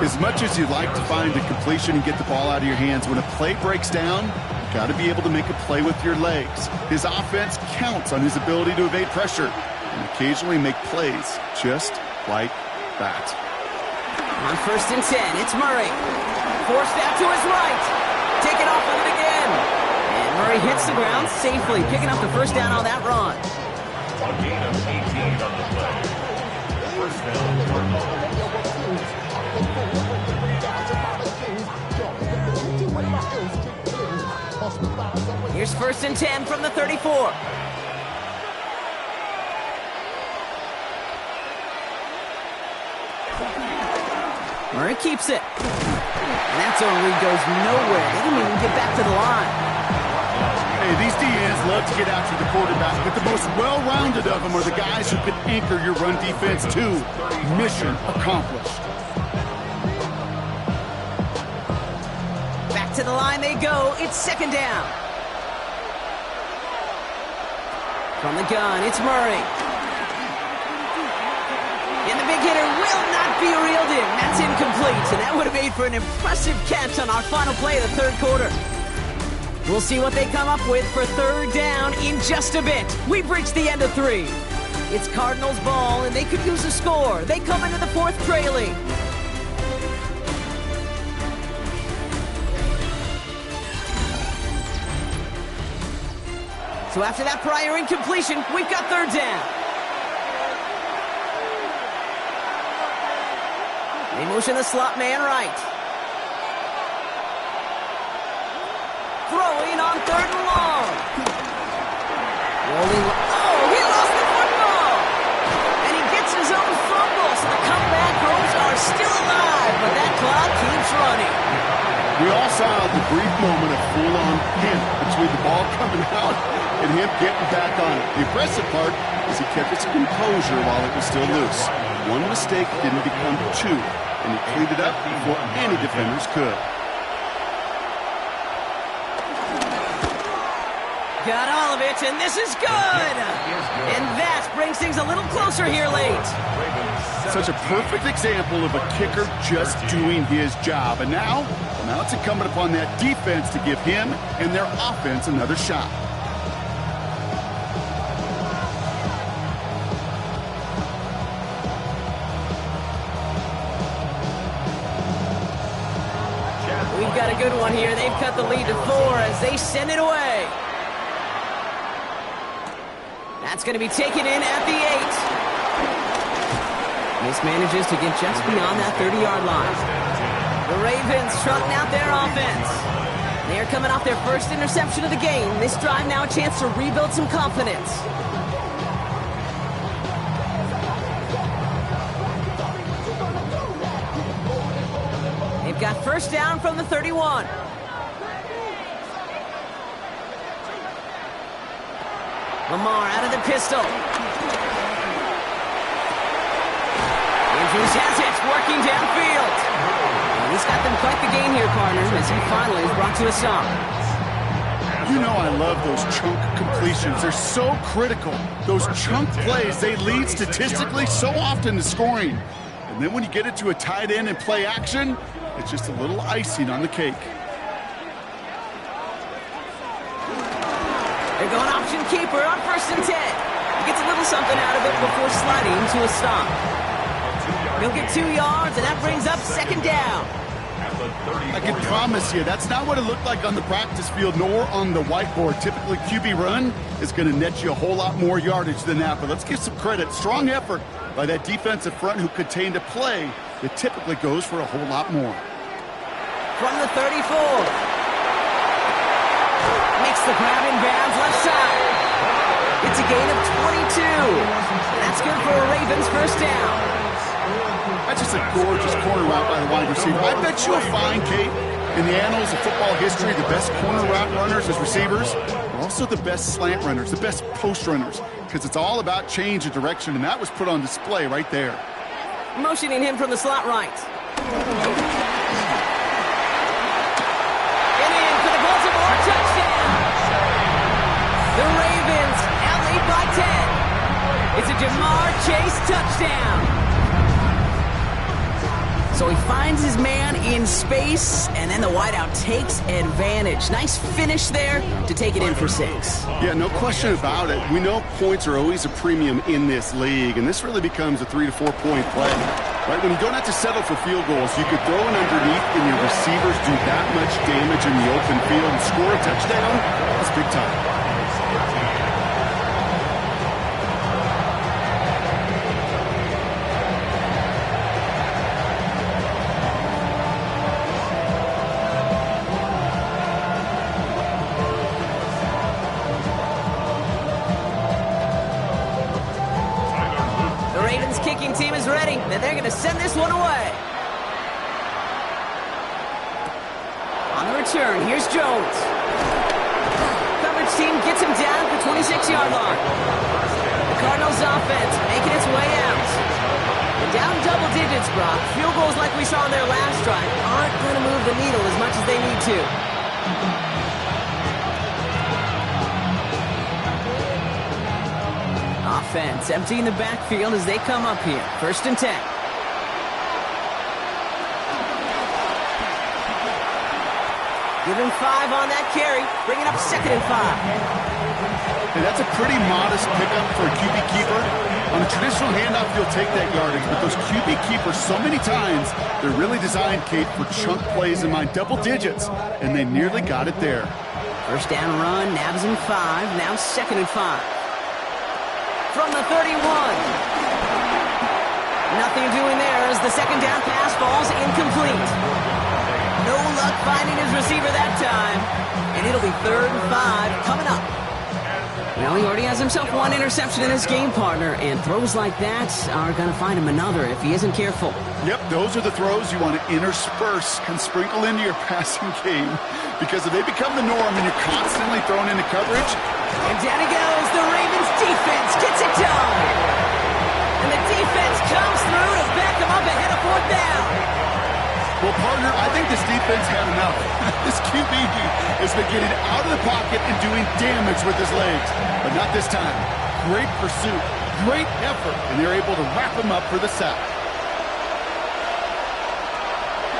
As much as you'd like to find a completion and get the ball out of your hands, when a play breaks down, you've got to be able to make a play with your legs. His offense counts on his ability to evade pressure and occasionally make plays just like that. On 1st and 10, it's Murray. Forced out to his right. Taken off with it again. And Murray hits the ground safely, picking up the 1st down on that run. A gain of 18 on the play. 1st down, Cardinals. Here's 1st and 10 from the 34. Murray keeps it. And that zone read goes nowhere. They didn't even get back to the line. Hey, these DNs love to get after the quarterback, but the most well-rounded of them are the guys who can anchor your run defense too. Mission accomplished. Back to the line they go. It's 2nd down. From the gun, it's Murray. And the big hitter will not be reeled in. That's incomplete, and that would have made for an impressive catch on our final play of the 3rd quarter. We'll see what they come up with for 3rd down in just a bit. We've reached the end of 3. It's Cardinals ball, and they could use a score. They come into the 4th trailing. So after that prior incompletion, we've got 3rd down. They motion the slot man right. Throwing on 3rd and long. Rolling. Oh, he lost the football. And he gets his own fumble, so the comeback hopes are still alive, but that clock keeps running. We all saw the brief moment of full-on panic between the ball coming out and him getting back on it. The impressive part is he kept his composure while it was still loose. One mistake didn't become 2, and he cleaned it up before any defenders could. Got all of it, and this is good! And that brings things a little closer here late. Such a perfect example of a kicker just doing his job. And now it's incumbent upon that defense to give him and their offense another shot. here. They've cut the lead to 4 as they send it away. That's going to be taken in at the 8. This manages to get just beyond that 30-yard line. The Ravens trotting out their offense. They are coming off their first interception of the game. This drive now a chance to rebuild some confidence. They've got first down from the 31. Lamar out of the pistol. Andrews has it, working downfield. And he's got them quite the gain here, partner, as he finally is brought to a stop. You know I love those chunk completions. They're so critical. Those chunk plays, they lead statistically so often to scoring. And then when you get it to a tight end and play action, it's just a little icing on the cake. They're going option keeper on 1st and 10. He gets a little something out of it before sliding to a stop. He'll get 2 yards, and that brings up 2nd down. I can promise you, that's not what it looked like on the practice field nor on the whiteboard. Typically, QB run is going to net you a whole lot more yardage than that. But let's give some credit. Strong effort by that defensive front who contained a play that typically goes for a whole lot more. From the 34. Makes the grab in bounds left side. It's a gain of 22. That's good for a Ravens first down. That's just a gorgeous corner route by the wide receiver. I bet you'll find, Kate, in the annals of football history, the best corner route runners as receivers are also the best slant runners, the best post runners, because it's all about change of direction, and that was put on display right there. Motioning him from the slot right. And in for the Baltimore touchdown. The Ravens now lead by 10. It's a Jamar Chase touchdown. So he finds his man in space, and then the wideout takes advantage. Nice finish there to take it in for 6. Yeah, no question about it. We know points are always a premium in this league, and this really becomes a 3 to 4 point play. Right, when you don't have to settle for field goals, you could throw it underneath and your receivers do that much damage in the open field and score a touchdown. That's big time. Team is ready, and they're going to send this one away. On the return, here's Jones. Coverage team gets him down at the 26-yard line. The Cardinals offense making its way out. And down double digits, Brock. Field goals like we saw on their last drive aren't going to move the needle as much as they need to. Offense emptying the backfield as they come up here. 1st and 10. Give him 5 on that carry. Bring it up 2nd and 5. And that's a pretty modest pickup for a QB keeper. On a traditional handoff, you'll take that yardage, but those QB keepers, so many times, they're really designed, Kate, for chunk plays in my double digits, and they nearly got it there. 1st down run, nabs him 5, now 2nd and 5. From the 31. Nothing doing there as the 2nd down pass falls incomplete. No luck finding his receiver that time. And it'll be 3rd and 5 coming up. Well, he already has himself 1 interception in his game, partner, and throws like that are going to find him another if he isn't careful. Yep, those are the throws you want to intersperse and sprinkle into your passing game, because if they become the norm and you're constantly thrown into coverage. And down he goes. The Ravens defense gets it done. And the defense comes through to back them up ahead of 4th down. Well, partner, I think this defense had enough. This QB has been getting out of the pocket and doing damage with his legs. But not this time. Great pursuit, great effort, and they're able to wrap him up for the sack.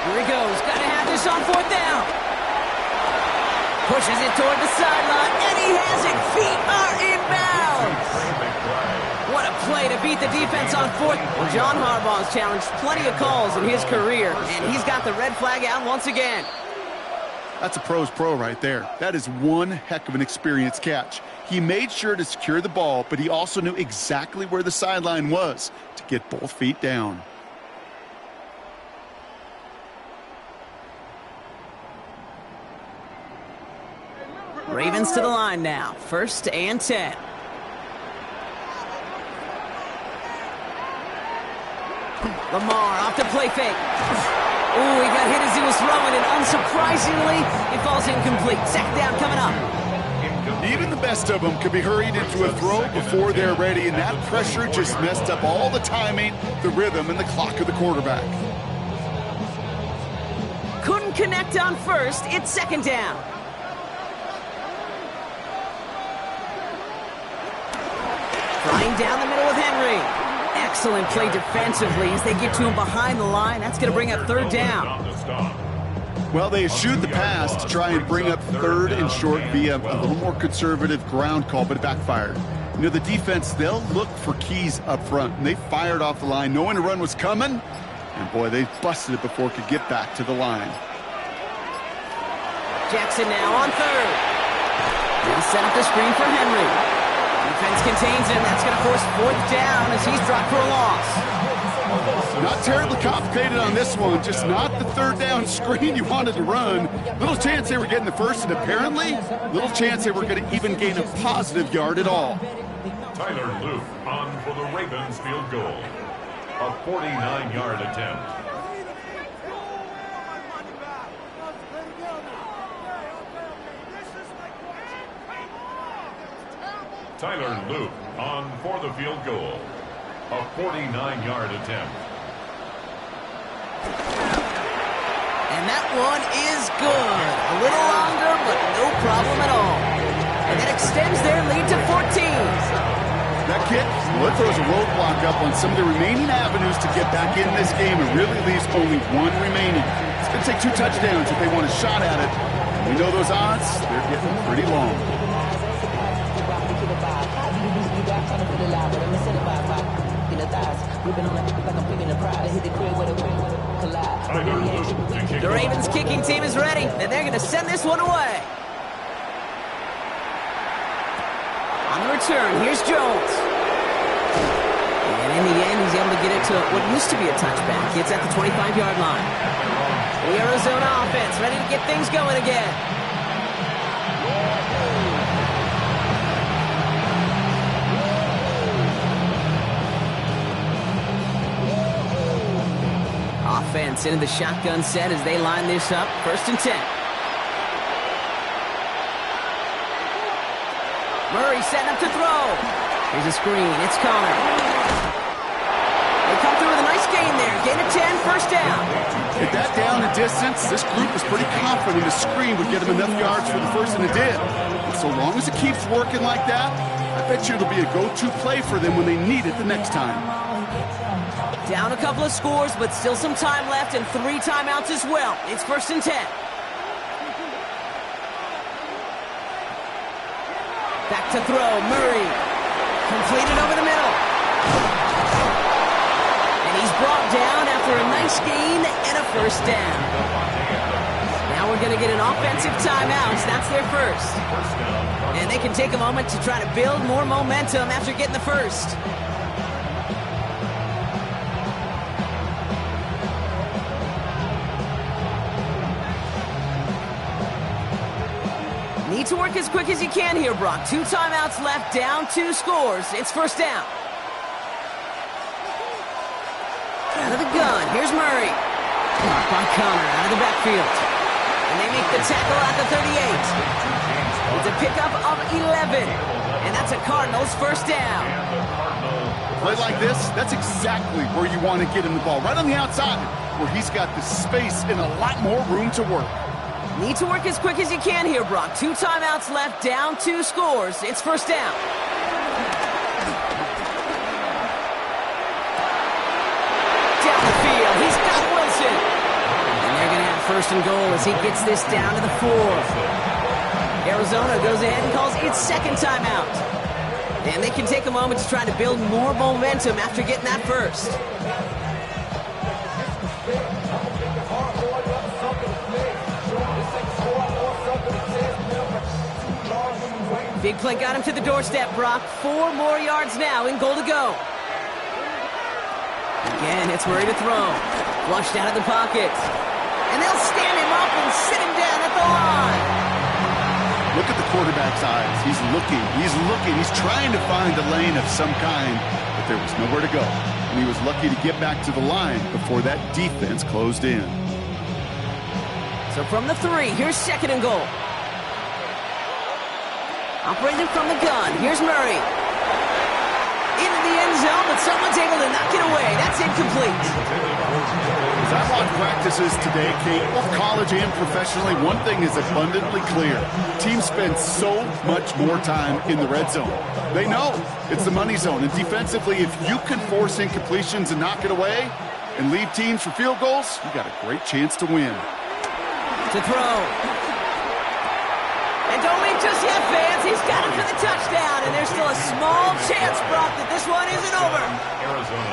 Here he goes. Got to have this on 4th down. Pushes it toward the sideline, and he has it. Feet are inbounds. What a play to beat the defense on 4th. Well, John Harbaugh's challenged plenty of calls in his career, and he's got the red flag out once again. That's a pro's pro right there. That is one heck of an experienced catch. He made sure to secure the ball, but he also knew exactly where the sideline was to get both feet down. Ravens to the line now. 1st and 10. Lamar off the play fake. Ooh, he got hit as he was throwing, and unsurprisingly, it falls incomplete. 2nd down coming up. Even the best of them could be hurried into a throw before they're ready, and that pressure just messed up all the timing, the rhythm, and the clock of the quarterback. Couldn't connect on 1st. It's 2nd down. Flying down the middle with Henry. Excellent play defensively as they get to him behind the line. That's going to bring up 3rd down. Well, they eschewed the pass to try and bring up 3rd and short via a little more conservative ground call, but it backfired. You know, the defense, they'll look for keys up front, and they fired off the line knowing a run was coming, and boy, they busted it before it could get back to the line. Jackson now on 3rd. He'll set up the screen for Henry. Defense contains him. That's going to force 4th down as he's dropped for a loss. Not terribly complicated on this one. Just not the 3rd down screen you wanted to run. Little chance they were getting the 1st, and apparently, little chance they were going to even gain a positive yard at all. Tyler Luke on for the Ravens field goal. A 49-yard attempt. Tyler Luke on for the field goal. A 49-yard attempt. And that one is good. A little longer, but no problem at all. And that extends their lead to 14. That kick, well, it throws a roadblock up on some of the remaining avenues to get back in this game and really leaves only one remaining. It's going to take 2 touchdowns if they want a shot at it. And we know those odds, they're getting pretty long. The Ravens kicking team is ready, and they're going to send this one away. On the return, here's Jones. And in the end, he's able to get it to what used to be a touchback. It's at the 25-yard line. The Arizona offense ready to get things going again. Offense into the shotgun set as they line this up. 1st and 10. Murray setting up to throw. Here's a screen. It's Connor. They come through with a nice gain there. Gain of 10, 1st down. Get that down a distance. This group was pretty confident the screen would get them enough yards for the 1st, and it did. And so long as it keeps working like that, I bet you it'll be a go-to play for them when they need it the next time. Down a couple of scores, but still some time left and 3 timeouts as well. It's 1st and 10. Back to throw, Murray. Completed over the middle. And he's brought down after a nice gain and a 1st down. Now we're going to get an offensive timeout. That's their 1st. And they can take a moment to try to build more momentum after getting the 1st. Need to work as quick as you can here, Brock. 2 timeouts left, down 2 scores. It's 1st down. Out of the gun, here's Murray. Blocked by Connor out of the backfield. And they make the tackle at the 38. It's a pickup of 11. And that's a Cardinals 1st down. Play like this, that's exactly where you want to get him the ball. Right on the outside, where he's got the space and a lot more room to work. Need to work as quick as you can here, Brock. 2 timeouts left, down 2 scores. It's 1st down. Down the field, he's got Wilson. And they're going to have 1st and goal as he gets this down to the 4. Arizona goes ahead and calls its 2nd timeout. And they can take a moment to try to build more momentum after getting that 1st. Big play got him to the doorstep, Brock. 4 more yards now in goal to go. Again, it's Murray to throw. Flushed out of the pocket. And they'll stand him up and sit him down at the line. Look at the quarterback's eyes. He's looking. He's trying to find a lane of some kind, but there was nowhere to go. And he was lucky to get back to the line before that defense closed in. So from the 3, here's 2nd and goal. Operating from the gun, here's Murray. Into the end zone, but someone's able to knock it away. That's incomplete. As I watch practices today, Kate, both college and professionally, one thing is abundantly clear. Teams spend so much more time in the red zone. They know it's the money zone. And defensively, if you can force incompletions and knock it away and leave teams for field goals, you got a great chance to win. To throw. And don't leave just yet, fans. He's got it for the touchdown. And there's still a small chance, Brock, that this one isn't over. Arizona.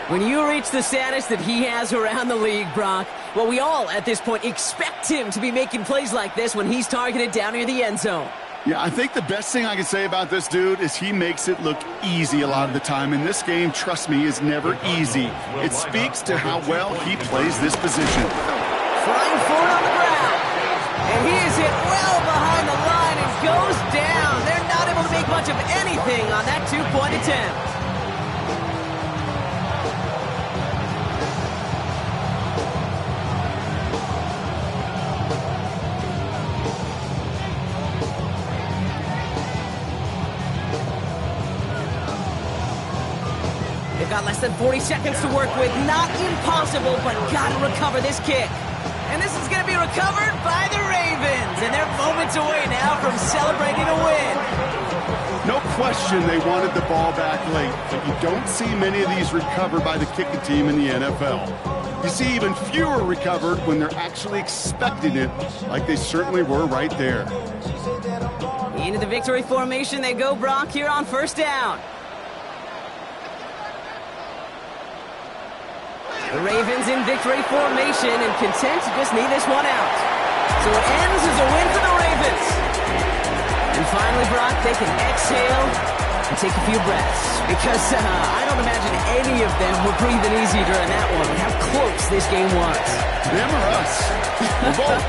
When you reach the status that he has around the league, Brock, well, we all, at this point, expect him to be making plays like this when he's targeted down near the end zone. Yeah, I think the best thing I can say about this dude is he makes it look easy a lot of the time. And this game, trust me, is never easy. It speaks to how well he plays this position. Flying forward on the ground. And he is hit well behind the line and goes down. They're not able to make much of anything on that 2-point attempt. They've got less than 40 seconds to work with. Not impossible, but got to recover this kick. And this is going to be recovered by the Ravens. And they're moments away now from celebrating a win. No question they wanted the ball back late, but you don't see many of these recovered by the kicking team in the NFL. You see even fewer recovered when they're actually expecting it, like they certainly were right there. Into the victory formation they go, Brock, here on 1st down. The Ravens in victory formation and content to just need this one out. So it ends as a win for the Ravens. And finally, Brock, they can exhale and take a few breaths. Because I don't imagine any of them were breathing easy during that one with how close this game was. Them or us? We're both.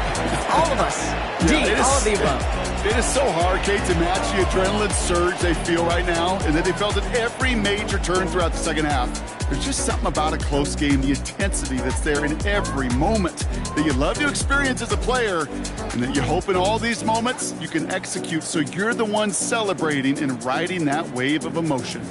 All of us. Yeah, all of the above. It is so hard, Kate, to match the adrenaline surge they feel right now and that they felt at every major turn throughout the second half. There's just something about a close game, the intensity that's there in every moment that you love to experience as a player and that you hope in all these moments you can execute so you're the one celebrating and riding that wave of emotion.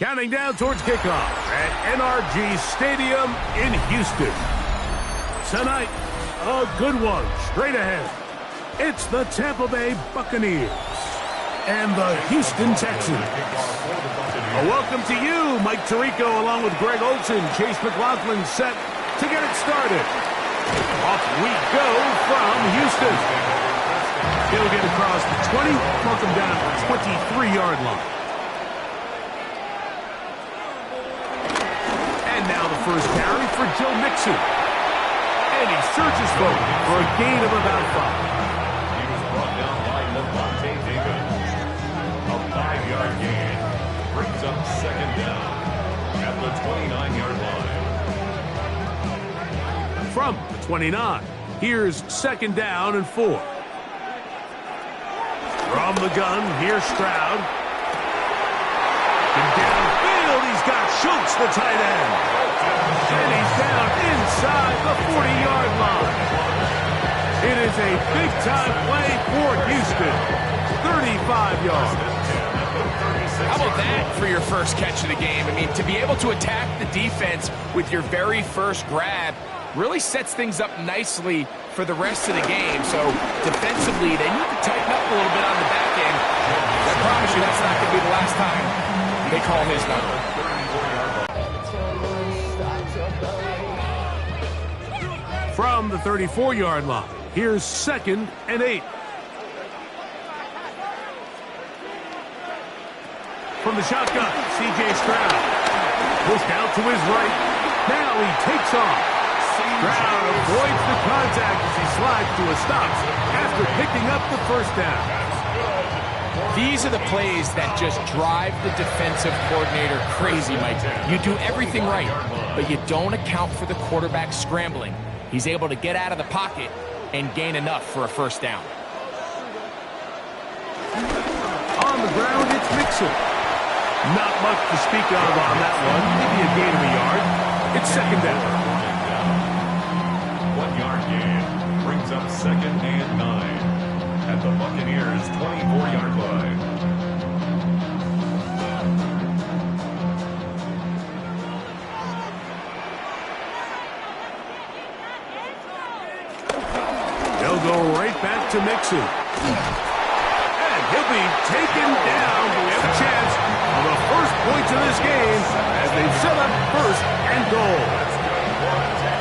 Counting down towards kickoff at NRG Stadium in Houston. Tonight, a good one straight ahead. It's the Tampa Bay Buccaneers and the Houston Texans. A welcome to you, Mike Tirico, along with Greg Olson. Chase McLaughlin set to get it started. Off we go from Houston. He'll get across the 20, mark him down at the 23-yard line. And now the first carry for Joe Mixon. And he surges forward for a gain of about 5. He was brought down by Lavonte David. A 5-yard gain brings up second down at the 29-yard line. From the 29, here's second down and 4. From the gun, here's Stroud. And downfield, he's got Schultz, the tight end. And he's down inside the 40-yard line. It is a big-time play for Houston. 35 yards. How about that for your first catch of the game? I mean, to be able to attack the defense with your very first grab really sets things up nicely for the rest of the game. So defensively, they need to tighten up a little bit on the back end. I promise you that's not going to be the last time they call his number. From the 34-yard line, here's second and 8. From the shotgun, C.J. Stroud. Pushed out to his right. Now he takes off. Stroud avoids the contact as he slides to a stop after picking up the first down. These are the plays that just drive the defensive coordinator crazy, Mike. You do everything right, but you don't account for the quarterback scrambling. He's able to get out of the pocket and gain enough for a first down. On the ground, it's Mixon. Not much to speak of on that one. Maybe a gain of a yard. It's second down. 1-yard gain brings up second and 9 at the Buccaneers' 24-yard line. They'll go right back to Mixon. And he'll be taken down. We have a chance on the first points of this game as they set up first and goal.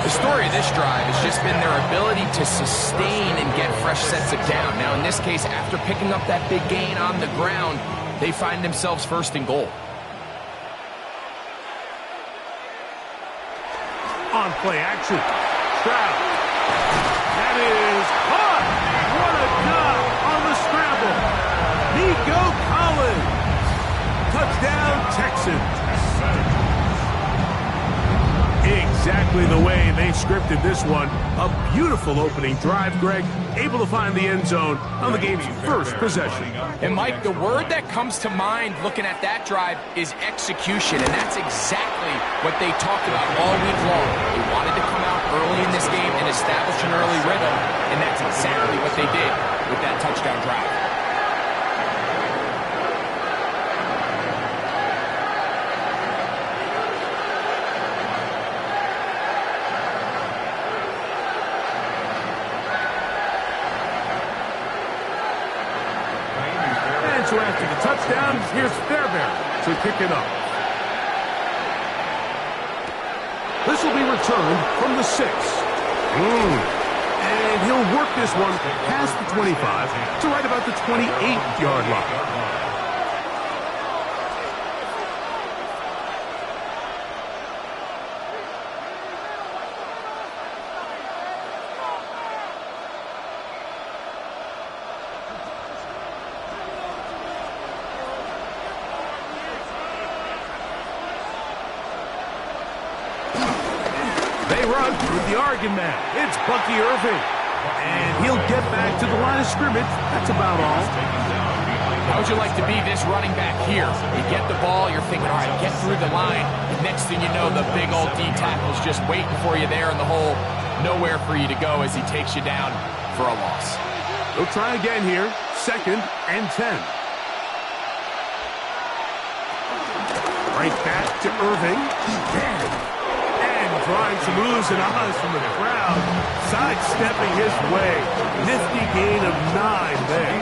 The story of this drive has just been their ability to sustain and get fresh sets of down. Now, in this case, after picking up that big gain on the ground, they find themselves first and goal. On play action, Stroud. That is caught. What a job on the scramble. Nico Collins. Touchdown, Texans. Exactly the way they scripted this one. A beautiful opening drive, Greg. Able to find the end zone on the game's first possession. And, Mike, the word that comes to mind looking at that drive is execution, and that's exactly what they talked about all week long. They wanted to come out early in this game and establish an early rhythm, and that's exactly what they did with that touchdown drive. So after the touchdown, here's Fairbairn to kick it up. This will be returned from the 6. And he'll work this one past the 25 to right about the 28-yard line. They run with the Oregon man. It's Bucky Irving. And he'll get back to the line of scrimmage. That's about all. How would you like to be this running back here? You get the ball, you're thinking, all right, get through the line. Next thing you know, the big old D tackle's just waiting for you there in the hole. Nowhere for you to go as he takes you down for a loss. They'll try again here. Second and 10. Right back to Irving. And drawing some oohs and ahs from the crowd. Sidestepping his way. Nifty gain of 9 there.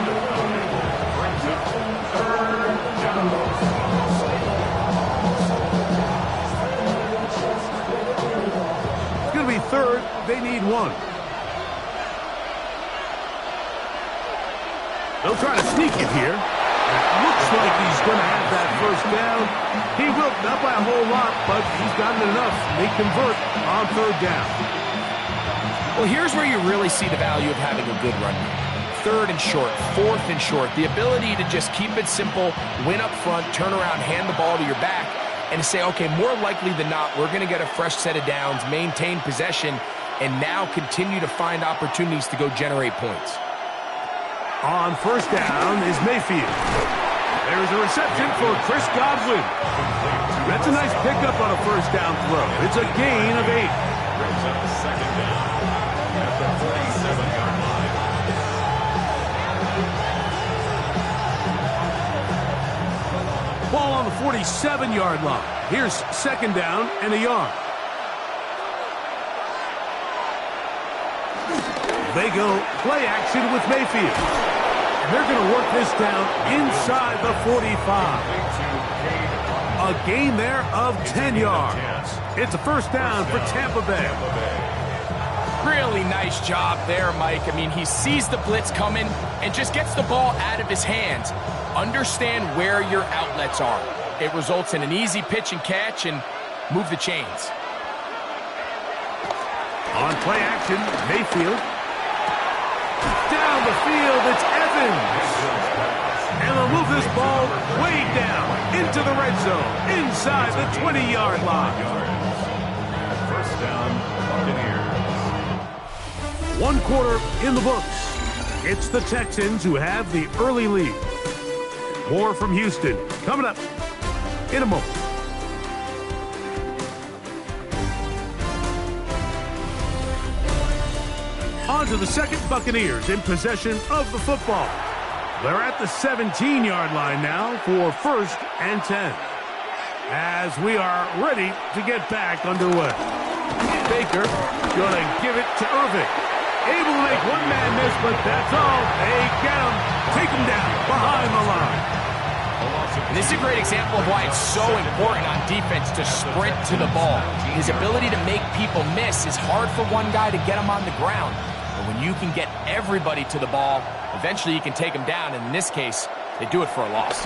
It's going to be third. They need 1. They'll try to sneak it here. It looks like he's going to have that first down. He will, not by a whole lot, but he's gotten enough. They convert on 3rd down. Well, here's where you really see the value of having a good run game. 3rd and short, 4th and short. The ability to just keep it simple, win up front, turn around, hand the ball to your back, and to say, okay, more likely than not, we're going to get a fresh set of downs, maintain possession, and now continue to find opportunities to go generate points. On 1st down is Mayfield. There's a reception for Chris Godwin. That's a nice pickup on a 1st down throw. It's a gain of 8. Brings up 2nd down at the 47-yard line. Ball on the 47-yard line. Here's 2nd down and a yard. They go play action with Mayfield. They're going to work this down inside the 45. A gain there of 10 yards. It's a 1st down for Tampa Bay. Really nice job there, Mike. I mean, he sees the blitz coming and just gets the ball out of his hands. Understand where your outlets are. It results in an easy pitch and catch and move the chains. On play action, Mayfield. Down the field, it's Evans. And they'll move this ball way down into the red zone, inside the 20-yard line. 1st down, Buccaneers. 1 quarter in the books. It's the Texans who have the early lead. More from Houston coming up in a moment. On to the 2nd, Buccaneers in possession of the football. They're at the 17-yard line now for 1st and 10. As we are ready to get back underway. Baker going to give it to Irving. Able to make one man miss, but that's all. They get him. Take him down behind the line. And this is a great example of why it's so important on defense to sprint to the ball. His ability to make people miss is hard for one guy to get him on the ground. But when you can get everybody to the ball, eventually you can take them down. And in this case, they do it for a loss.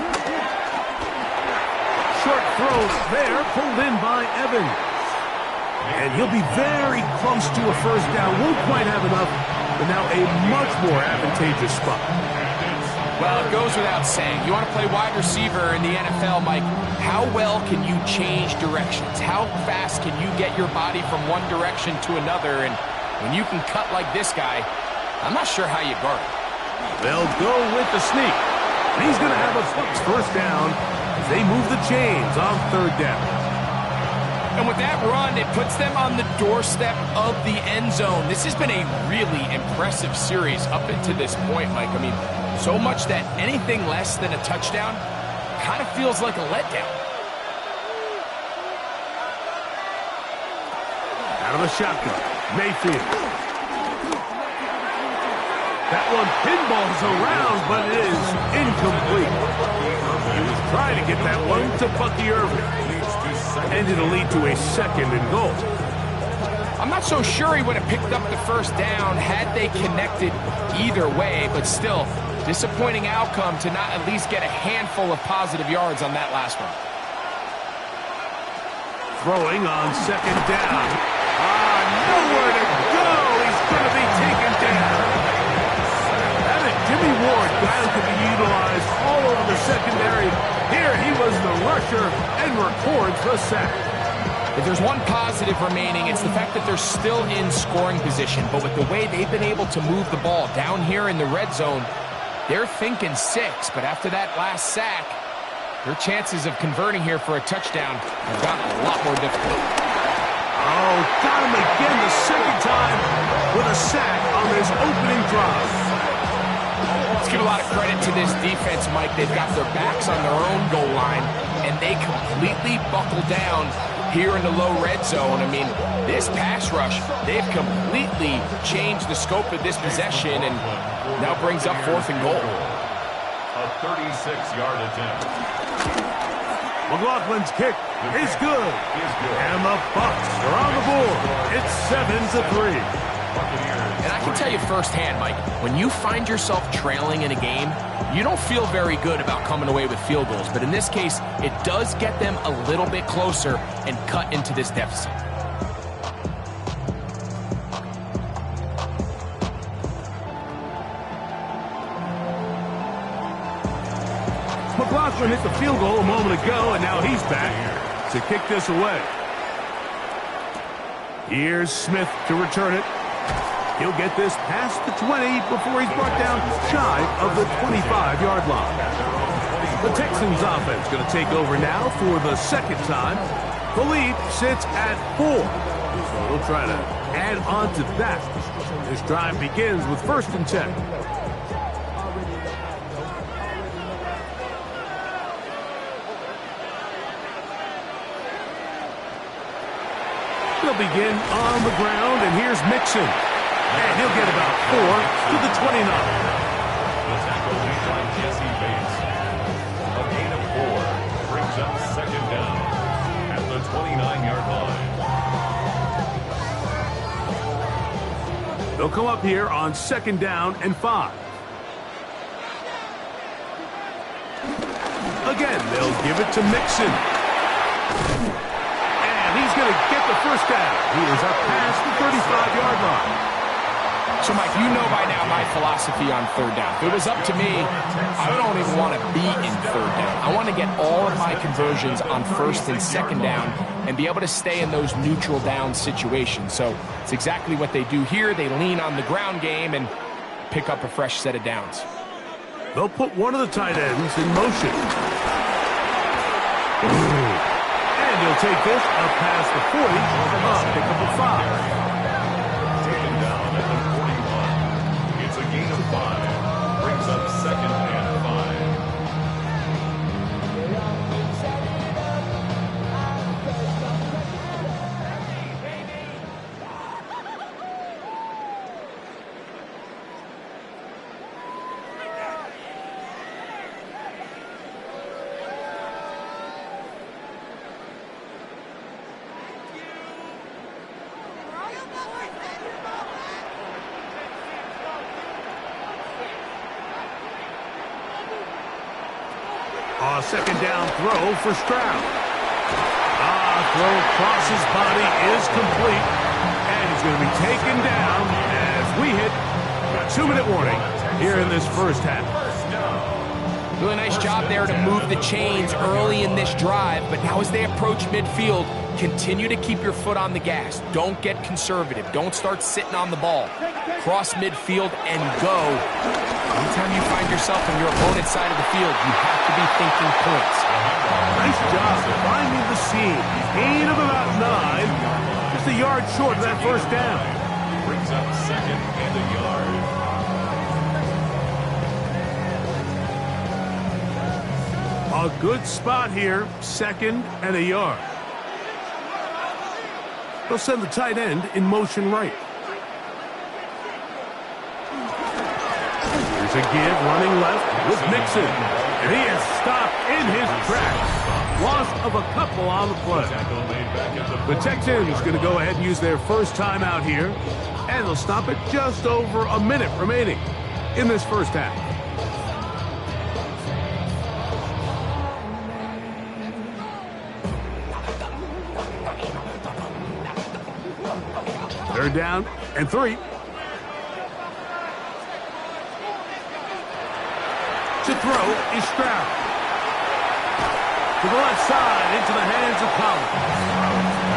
Short throw there, pulled in by Evans. And he'll be very close to a 1st down. Won't quite have enough, but now a much more advantageous spot. Well, it goes without saying. You want to play wide receiver in the NFL, Mike, how well can you change directions? How fast can you get your body from one direction to another? And when you can cut like this guy, I'm not sure how you guard it. They'll go with the sneak. And he's going to have a Bucs 1st down as they move the chains on 3rd down. And with that run, it puts them on the doorstep of the end zone. This has been a really impressive series up until this point, Mike. I mean, so much that anything less than a touchdown kind of feels like a letdown. Out of the shotgun, Mayfield. That one pinballs around, but it is incomplete. He was trying to get that one to Bucky Irving. And it'll lead to a 2nd and goal. I'm not so sure he would have picked up the 1st down had they connected either way, but still, disappointing outcome to not at least get a handful of positive yards on that last one. Throwing on 2nd down. Nowhere to go. He's going to be taken down. Having Jimmy Ward, guy who could be utilized all over the secondary. Here he was the rusher and records the sack. If there's one positive remaining, it's the fact that they're still in scoring position. But with the way they've been able to move the ball down here in the red zone, they're thinking 6. But after that last sack, their chances of converting here for a touchdown have gotten a lot more difficult. Oh, got him again the 2nd time with a sack on this opening drive. Let's give a lot of credit to this defense, Mike. They've got their backs on their own goal line, and they completely buckle down here in the low red zone. I mean, this pass rush, they've completely changed the scope of this possession, and now brings up 4th and goal. A 36-yard attempt. McLaughlin's kick is good. And the Bucs are on the board. It's 7-3. And I can tell you firsthand, Mike, when you find yourself trailing in a game, you don't feel very good about coming away with field goals. But in this case, it does get them a little bit closer and cut into this deficit. McLaughlin hit the field goal a moment ago, and now he's back to kick this away. Here's Smith to return it. He'll get this past the 20 before he's brought down shy of the 25-yard line. The Texans offense going to take over now for the second time. The lead sits at 4. So we'll try to add on to that. This drive begins with 1st and 10. They'll begin on the ground, and here's Mixon. And he'll get about 4 to the 29. The tackle made by Jesse Bates. A gain of 4 brings up 2nd down at the 29-yard line. They'll come up here on 2nd down and 5. Again, they'll give it to Mixon. He's going to get the 1st down. He is up past the 35-yard line. So, Mike, you know by now my philosophy on 3rd down. If it was up to me, I don't even want to be in 3rd down. I want to get all of my conversions on 1st and 2nd down and be able to stay in those neutral down situations. So it's exactly what they do here. They lean on the ground game and pick up a fresh set of downs. They'll put one of the tight ends in motion. And he'll take this up past the 40, pick up a 5. Taken down at the 41. It's a gain of 5. Brings up 2nd and 2nd down throw for Stroud. Throw across his body is complete. And he's going to be taken down as we hit a 2-minute warning here in this 1st half. Really nice job there to move the chains early in this drive, but now as they approach midfield, continue to keep your foot on the gas. Don't get conservative. Don't start sitting on the ball. Cross midfield and go. Anytime you find yourself on your opponent's side of the field, you have to be thinking points. Nice job finding the seam. Gain of about 9. Just a yard short of that 1st down. brings up 2nd and a yard. A good spot here, 2nd and a yard. They'll send the tight end in motion right. Here's a give running left with Mixon. And he is stopped in his tracks. Loss of a couple on the play. The Texans going to go ahead and use their 1st timeout here. And they'll stop it just over a minute remaining in this 1st half. Third down and 3. To throw is Stroud. To the left side, into the hands of Collins.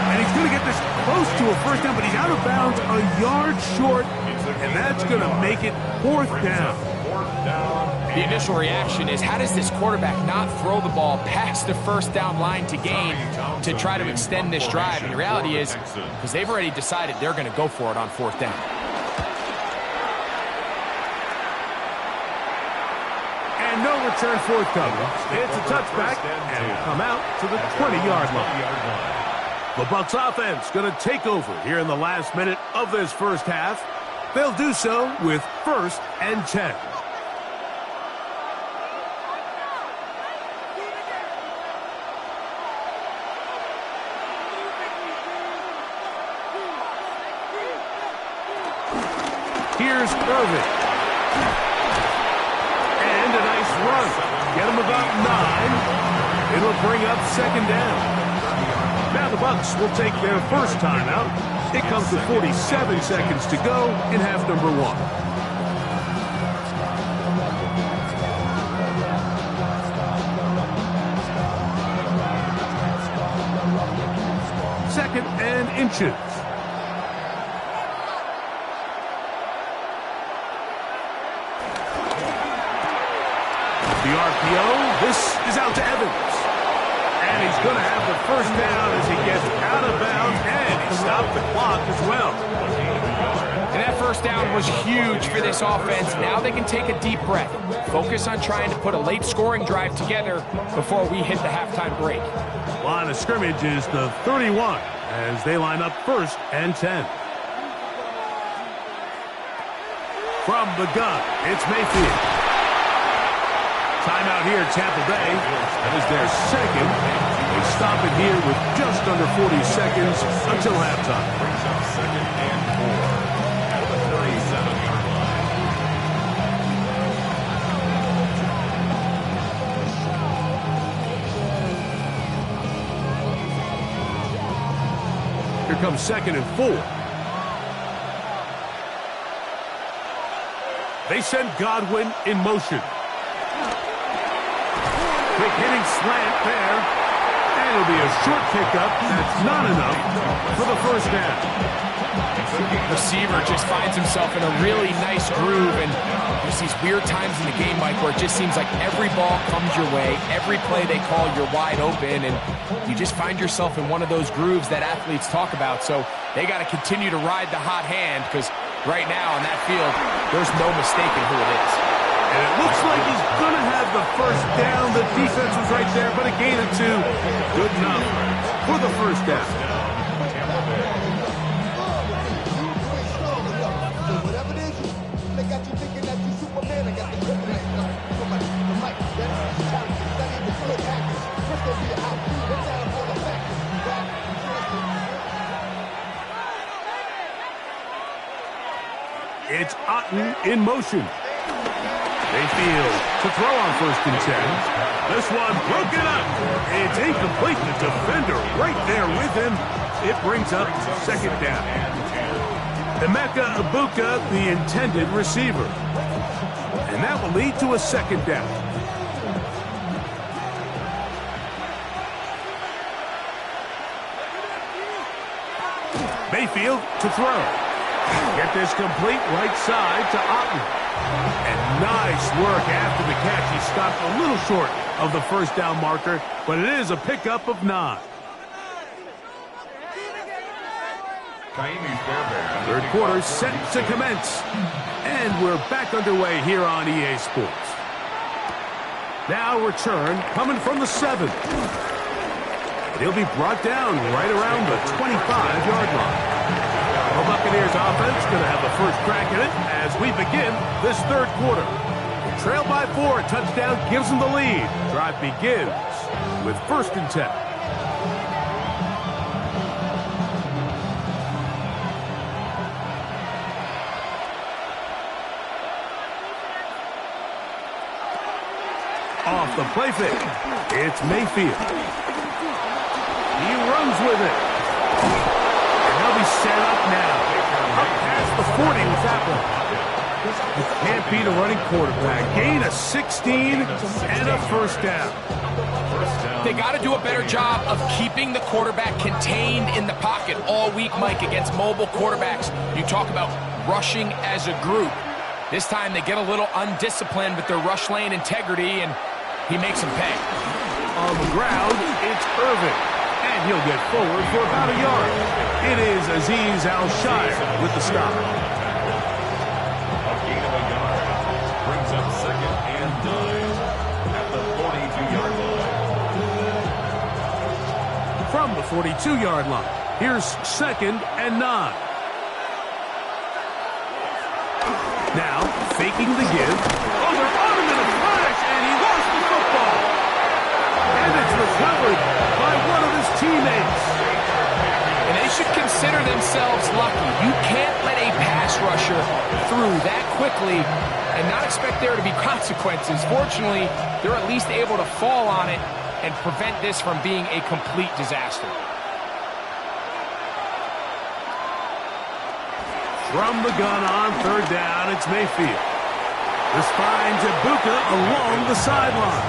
And he's going to get this close to a 1st down, but he's out of bounds a yard short, and that's going to make it 4th down. The initial reaction is, how does this quarterback not throw the ball past the 1st down line to gain to try to extend this drive? And the reality is, because they've already decided they're going to go for it on 4th down. No return forthcoming. It's a touchback, and will come out to the 20-yard line. The Bucs offense going to take over here in the last minute of this first half. They'll do so with 1st and 10. Here's Irvin. And a nice run. Get him about 9. It'll bring up 2nd down. Now the Bucs will take their first timeout. It comes with 47 seconds to go in half number 1. Second and inches. The RPO. This is out to Evans. And he's going to have the first down as he gets out of bounds, and he stopped the clock as well. And that first down was huge for this offense. Now they can take a deep breath. Focus on trying to put a late scoring drive together before we hit the halftime break. Line of scrimmage is the 31 as they line up 1st and 10. From the gun, it's Mayfield. Timeout here at Tampa Bay. That is their second. They stop it here with just under 40 seconds until halftime. Brings up 2nd and 4 at the 37-yard line. Here comes 2nd and 4. They send Godwin in motion. Quick hitting slant there. And it'll be a short pickup. That's not enough for the first down. Receiver just finds himself in a really nice groove, and there's these weird times in the game, Mike, where it just seems like every ball comes your way, every play they call, you're wide open, and you just find yourself in one of those grooves that athletes talk about. So they got to continue to ride the hot hand, because right now on that field, there's no mistaking who it is. And it looks like he's going to have the first down. The defense was right there, but a gain of 2. Good enough for the first down. It's Otten in motion. Mayfield to throw on 1st and 10. This one broken up. It's incomplete. The defender right there with him. It brings up 2nd down. Emeka Ibuka, the intended receiver. And that will lead to a 2nd down. Mayfield to throw. Get this complete right side to Otten. And nice work after the catch. He stopped a little short of the first down marker, but it is a pickup of 9. Third quarter set to commence. And we're back underway here on EA Sports. Now return coming from the 7. He'll be brought down right around the 25-yard line. The Buccaneers offense going to have the first crack at it as we begin this 3rd quarter. Trail by 4, touchdown gives them the lead. Drive begins with 1st and 10. Off the play fake, it's Mayfield. He runs with it. He'll be set up now. Up past the 40 with that one. You can't beat a running quarterback. Gain of 16 and a first down. They got to do a better job of keeping the quarterback contained in the pocket all week, Mike, against mobile quarterbacks. You talk about rushing as a group. This time they get a little undisciplined with their rush lane integrity, and he makes them pay. On the ground, it's Irvin. And he'll get forward for about a yard. It is Azeez Al-Shire with the stop. A gain of a yard. Brings up 2nd and 9 from the 42-yard line. Here's 2nd and 9. Now, faking the give. Oh, they're on him in a flash, and he lost the football. And it's recovered by one of his teammates. And they should consider themselves lucky. You can't let a pass rusher through that quickly and not expect there to be consequences. Fortunately, they're at least able to fall on it and prevent this from being a complete disaster. From the gun on 3rd down, it's Mayfield. This finds Ibuka along the sideline.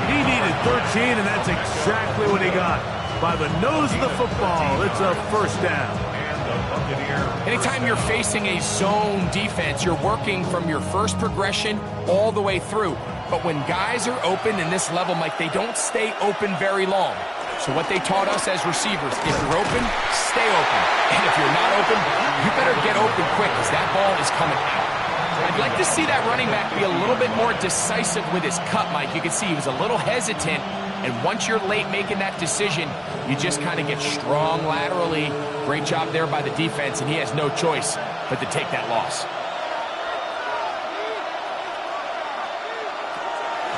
He needed 13, and that's exactly what he got. By the nose of the football, it's a 1st down. Anytime you're facing a zone defense, you're working from your first progression all the way through. But when guys are open in this level, Mike, they don't stay open very long. So what they taught us as receivers, if you're open, stay open. And if you're not open, you better get open quick because that ball is coming out. I'd like to see that running back be a little bit more decisive with his cut, Mike. You can see he was a little hesitant. And once you're late making that decision, you just kind of get strong laterally. Great job there by the defense, and he has no choice but to take that loss.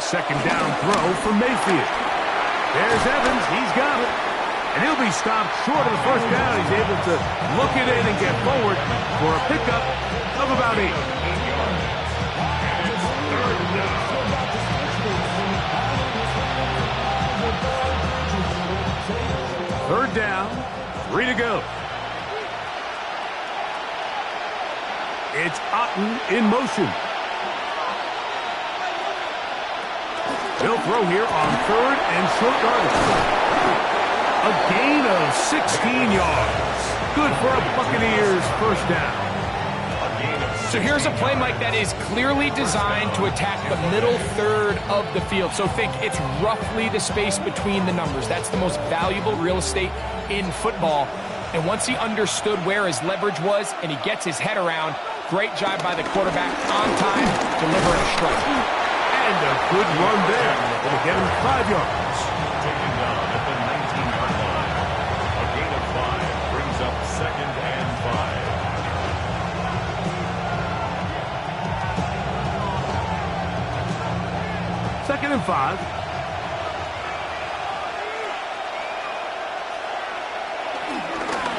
2nd down throw for Mayfield. There's Evans. He's got it. And he'll be stopped short of the 1st down. He's able to look it in and get forward for a pickup of about 8. Third down, 3 to go. It's Otten in motion. He'll throw here on 3rd and short yardage. A gain of 16 yards. Good for a Buccaneers 1st down. So here's a play, Mike, that is clearly designed to attack the middle 3rd of the field. So think it's roughly the space between the numbers. That's the most valuable real estate in football. And once he understood where his leverage was and he gets his head around, great job by the quarterback on time, delivering a strike. And a good run there. It'll get him 5 yards. Taken down at the 19-yard line. A gain of 5 brings up 2nd and 5. 2nd and 5.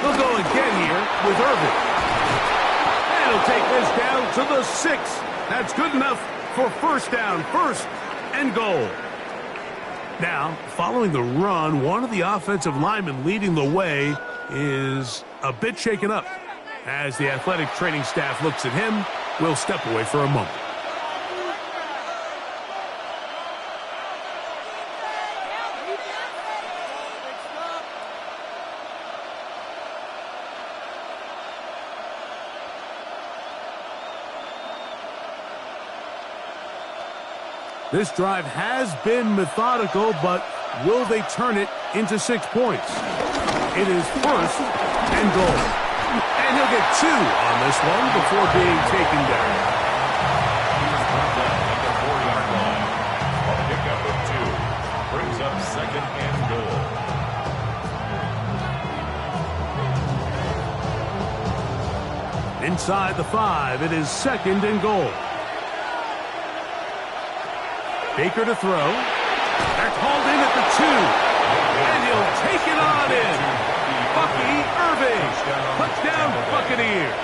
They'll go again here with Irvin. And he'll take this down to the 6. That's good enough for 1st down, 1st and goal. Now, following the run, one of the offensive linemen leading the way is a bit shaken up. As the athletic training staff looks at him, we'll step away for a moment. This drive has been methodical, but will they turn it into 6 points? It is 1st and goal. And he'll get 2 on this one before being taken down. He's brought down at the 4-yard line. A pickup of 2 brings up 2nd and goal. Inside the 5, it is 2nd and goal. Baker to throw. They're called in at the 2. And he'll take it on in. Bucky Irving. Touchdown, Buccaneers.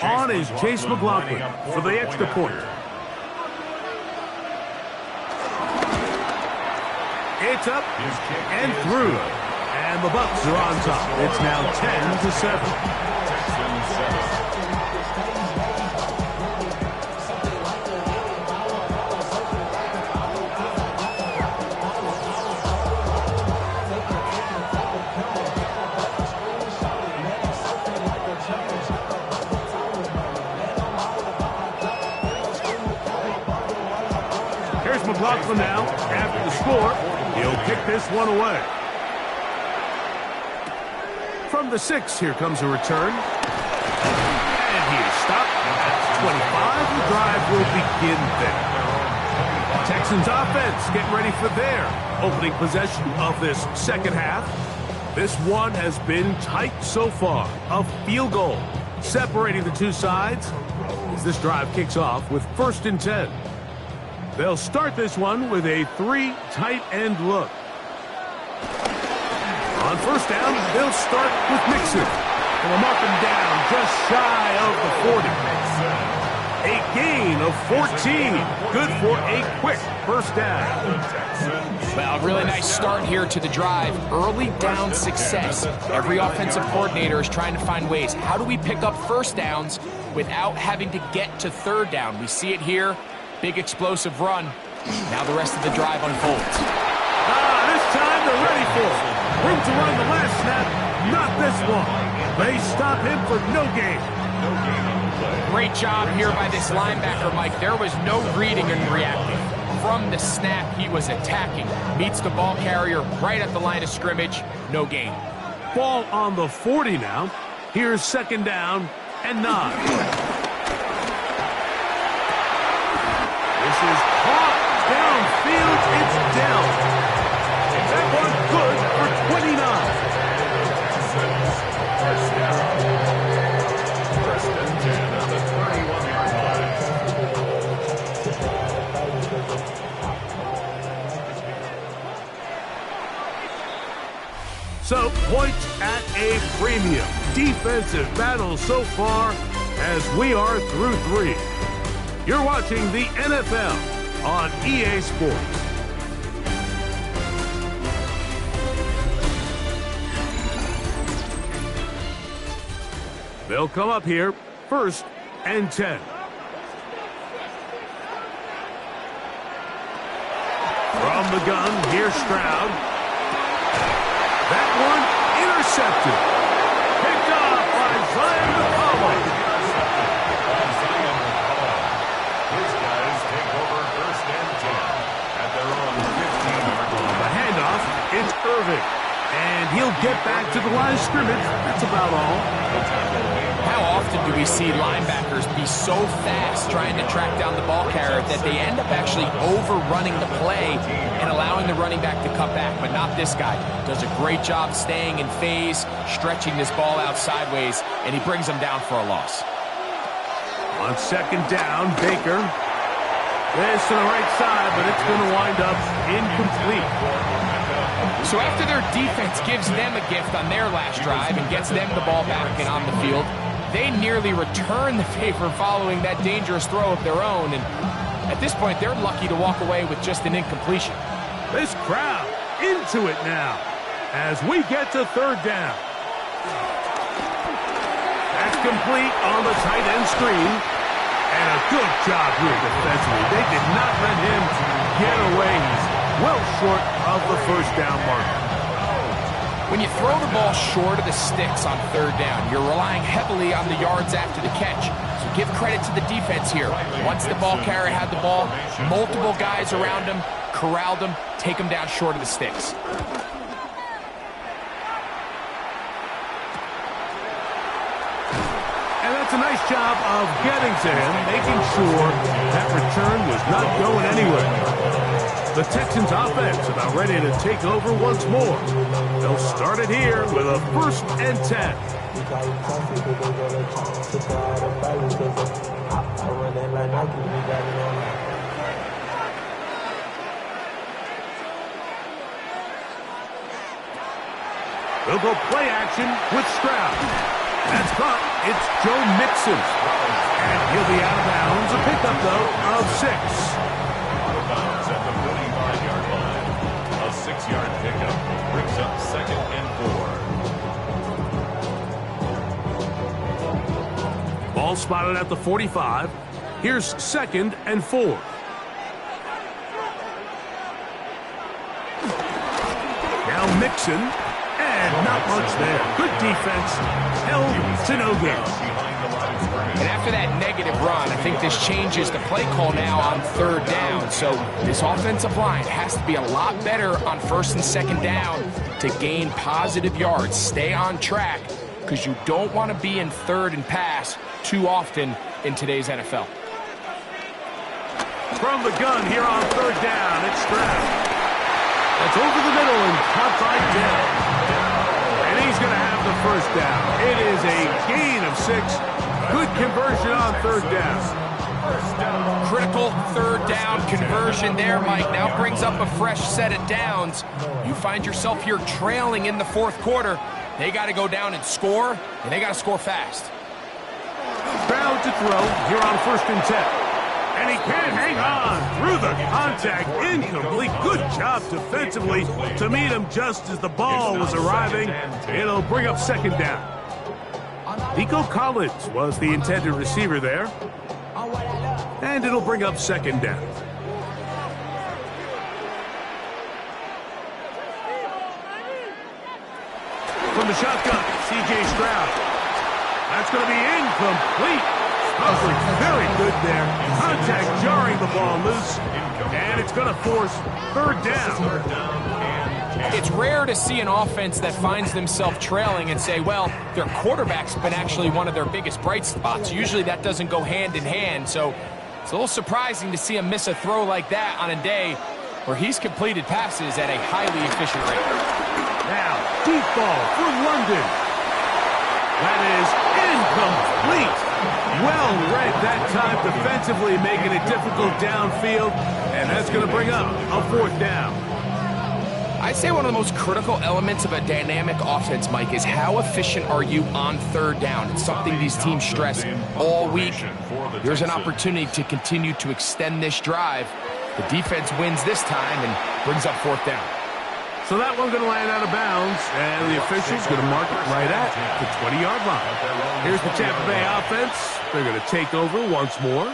On is Chase McLaughlin for the extra point. It's up and through. And the Bucs are on top. It's now 10-7. Texans 7. Here's McLaughlin now. After the score, he'll kick this one away. From the 6, here comes a return. And he will begin there. Texans offense getting ready for their opening possession of this second half. This one has been tight so far. A field goal separating the two sides as this drive kicks off with 1st and 10. They'll start this one with a 3 tight end look. On 1st down, they'll start with Mixon. And they'll mark him down just shy of the 40. A gain of 14. Good for a quick 1st down. Well, really nice start here to the drive. Early down success. Every offensive coordinator is trying to find ways. How do we pick up 1st downs without having to get to 3rd down? We see it here. Big explosive run. Now the rest of the drive unfolds. This time they're ready for it. Room to run the last snap. Not this one. They stop him for no gain. Great job here by this linebacker, Mike. There was no reading and reacting. From the snap, he was attacking. Meets the ball carrier right at the line of scrimmage. No gain. Ball on the 40 now. Here's 2nd down and 9. This is caught downfield. It's down. That one good for 29. 1st and 10 at the 31-yard line. So, points at a premium. Defensive battle so far as we are through 3. You're watching the NFL on EA Sports. They'll come up here, 1st and 10. From the gun, here's Stroud. That one intercepted. Picked off by Zion McCollum. His guys take over 1st and 10 at their own 15-yard line. The handoff, it's Irving. And he'll get back to the line of scrimmage. That's about all. How often do we see linebackers be so fast trying to track down the ball carrier that they end up actually overrunning the play and allowing the running back to cut back? But not this guy. Does a great job staying in phase, stretching this ball out sideways, and he brings him down for a loss. On 2nd down, Baker. This to the right side, but it's going to wind up incomplete. So after their defense gives them a gift on their last drive and gets them the ball back and on the field, they nearly return the favor following that dangerous throw of their own. And at this point, they're lucky to walk away with just an incompletion. This crowd into it now as we get to 3rd down. That's complete on the tight end screen. And a good job here defensively. They did not let him get away. He's well short of the 1st down marker. When you throw the ball short of the sticks on 3rd down, you're relying heavily on the yards after the catch. So give credit to the defense here. Once the ball carrier had the ball, multiple guys around him, corralled him, take him down short of the sticks. And that's a nice job of getting to him, making sure that return was not going anywhere. The Texans offense about ready to take over once more. They'll start it here with a 1st and 10. They'll go play action with Stroud. That's caught. It's Joe Mixon. And he'll be out of bounds. A pickup, though, of 6. Out of bounds at the 45-yard line. A 6-yard pickup brings up 2nd and 4. Ball spotted at the 45. Here's 2nd and 4. Now Mixon. And not much there. Good defense. Held to no gain. And after that negative run, I think this changes the play call now on 3rd down. So this offensive line has to be a lot better on 1st and 2nd down to gain positive yards. Stay on track because you don't want to be in 3rd and pass too often in today's NFL. From the gun here on third down, it's Stroud. That's over the middle and caught by Dell. And he's going to have the first down. It is a gain of 6. Good conversion on third down. Critical third down conversion there, Mike. Now brings up a fresh set of downs. You find yourself here trailing in the fourth quarter. They got to go down and score, and they got to score fast. Stroud to throw here on 1st and 10. And he can't hang on through the contact. Incomplete. Good job defensively to meet him just as the ball was arriving. It'll bring up 2nd down. Nico Collins was the intended receiver there. And it'll bring up 2nd down. From the shotgun, C.J. Stroud. That's going to be incomplete. Coverage very good there. Contact jarring the ball loose. And it's going to force 3rd down. It's rare to see an offense that finds themselves trailing and say, well, their quarterback's been actually one of their biggest bright spots. Usually that doesn't go hand in hand. So it's a little surprising to see him miss a throw like that on a day where he's completed passes at a highly efficient rate. Now, deep ball for London. That is incomplete. Well read that time defensively, making it difficult downfield, and that's going to bring up a 4th down. I'd say one of the most critical elements of a dynamic offense, Mike, is how efficient are you on 3rd down. It's something these teams stress all week. Here's an opportunity to continue to extend this drive. The defense wins this time and brings up 4th down. So that one's going to land out of bounds, and the official's going to mark it right at the 20-yard line. Here's the Tampa Bay offense. They're going to take over once more.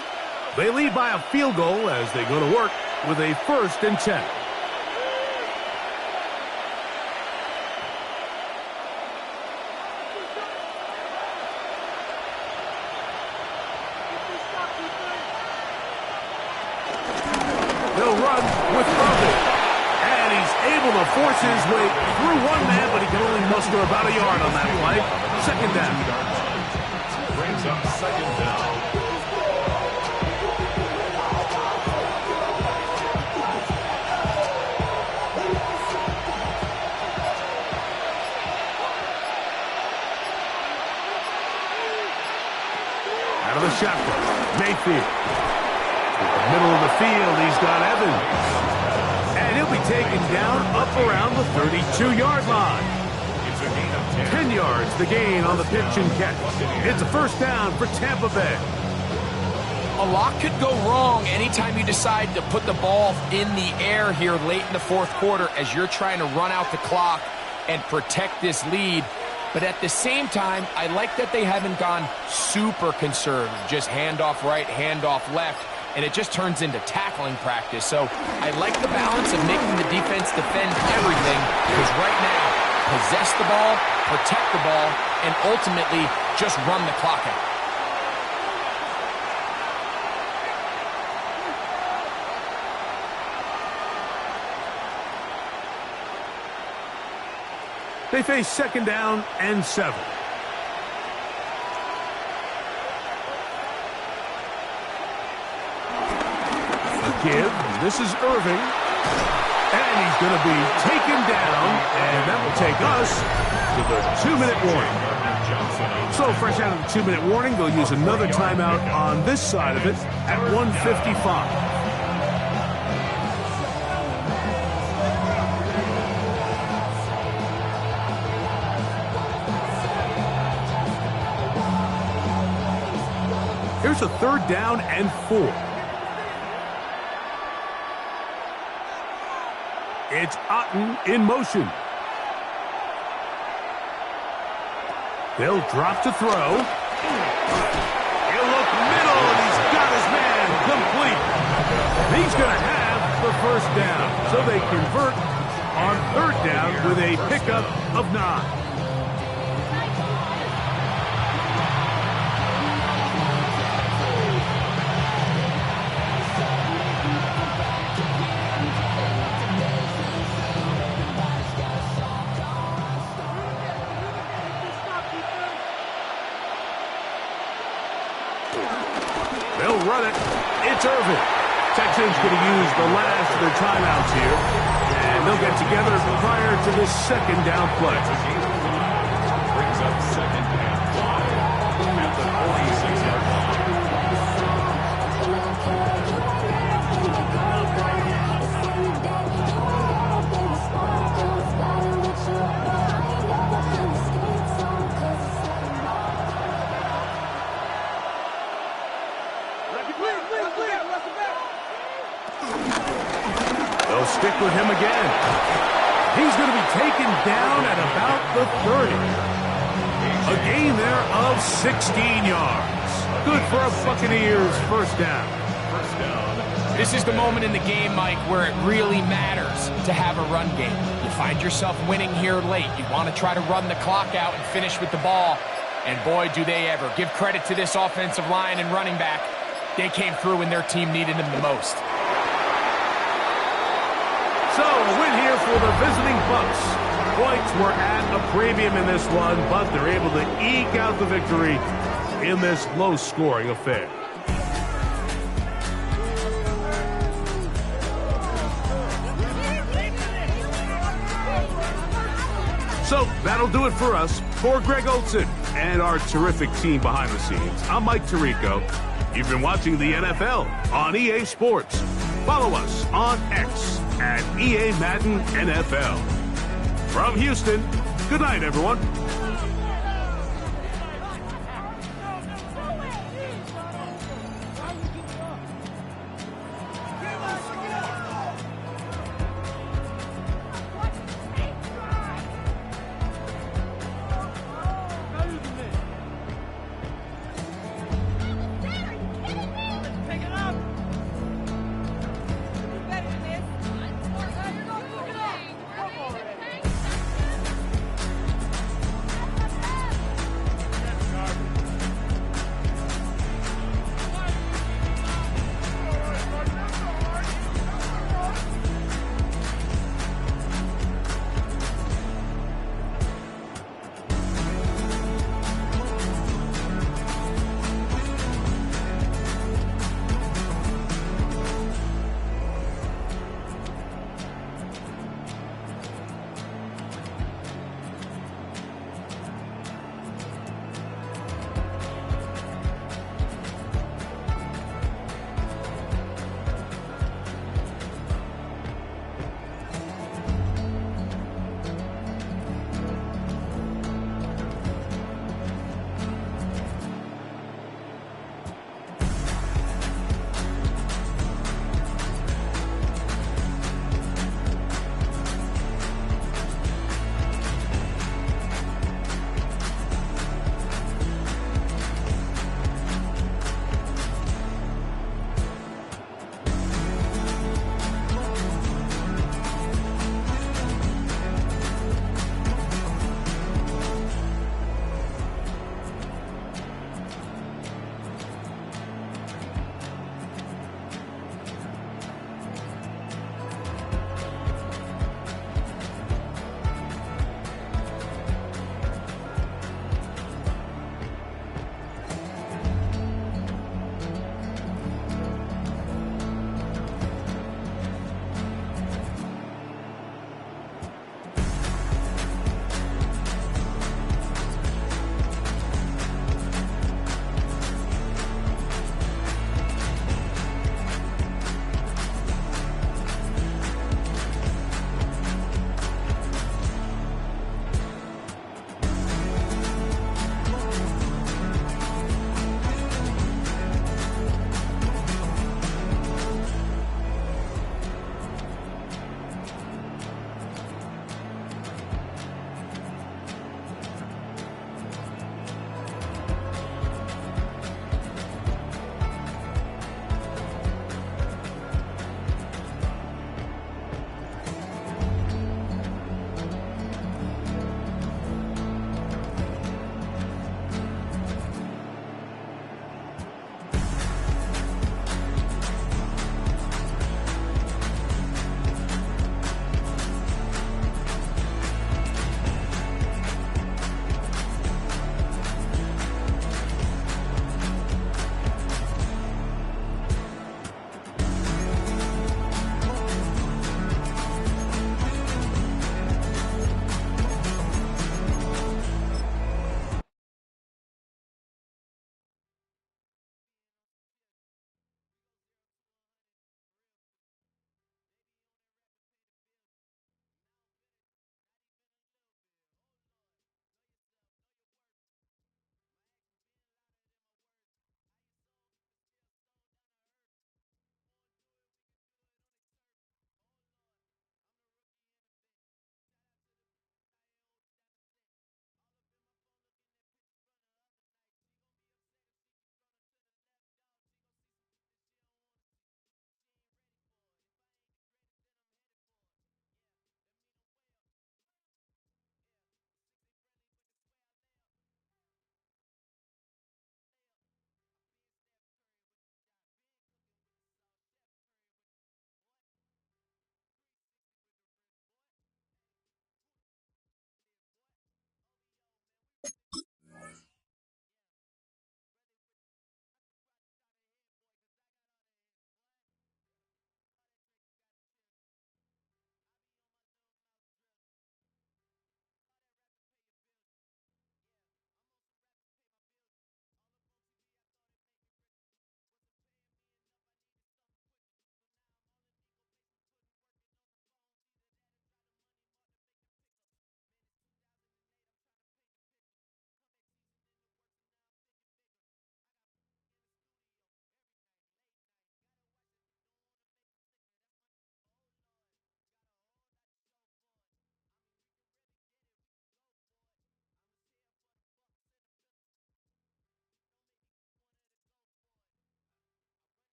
They lead by a field goal as they go to work with a 1st and 10. They'll run with Irvin. And he's able to force his way through one man, but he can only muster about a yard on that play. 2nd down. Brings up 2nd down. Out of the shotgun, Mayfield. The middle of the field, he's got Evans. And he'll be taken down up around the 32-yard line. It's a gain of 10 yards, the gain on the pitch and catch. It's a 1st down for Tampa Bay. A lot could go wrong anytime you decide to put the ball in the air here late in the fourth quarter as you're trying to run out the clock and protect this lead. But at the same time, I like that they haven't gone super conservative, just handoff right, handoff left, and it just turns into tackling practice. So I like the balance of making the defense defend everything, because right now, possess the ball, protect the ball, and ultimately just run the clock out. They face 2nd down and 7. Give. This is Irving. And he's going to be taken down. And that will take us to the 2-minute warning. So fresh out of the 2-minute warning, they'll use another timeout on this side of it at 1:55. Here's a 3rd down and 4. It's Otten in motion. They'll drop to throw. He'll look middle, and he's got his man complete. He's going to have the 1st down. So they convert on 3rd down with a pickup of 9. They'll run it. It's Irvin. Texans going to use the last of their timeouts here, and they'll get together prior to the second down play. Brings up second and 5 at the 46-yard line. They'll stick with him again. He's going to be taken down at about the 30. A gain there of 16 yards. Good for a Buccaneers first down. This is the moment in the game, Mike, where it really matters to have a run game. You find yourself winning here late. You want to try to run the clock out and finish with the ball. And boy, do they ever. Give credit to this offensive line and running back. They came through when their team needed them the most. So, a win here for the visiting Bucs. Points were at a premium in this one, but they're able to eke out the victory in this low-scoring affair. So, that'll do it for us. For Greg Olsen and our terrific team behind the scenes, I'm Mike Tirico. You've been watching the NFL on EA Sports. Follow us on X at EA Madden NFL. From Houston, good night, everyone.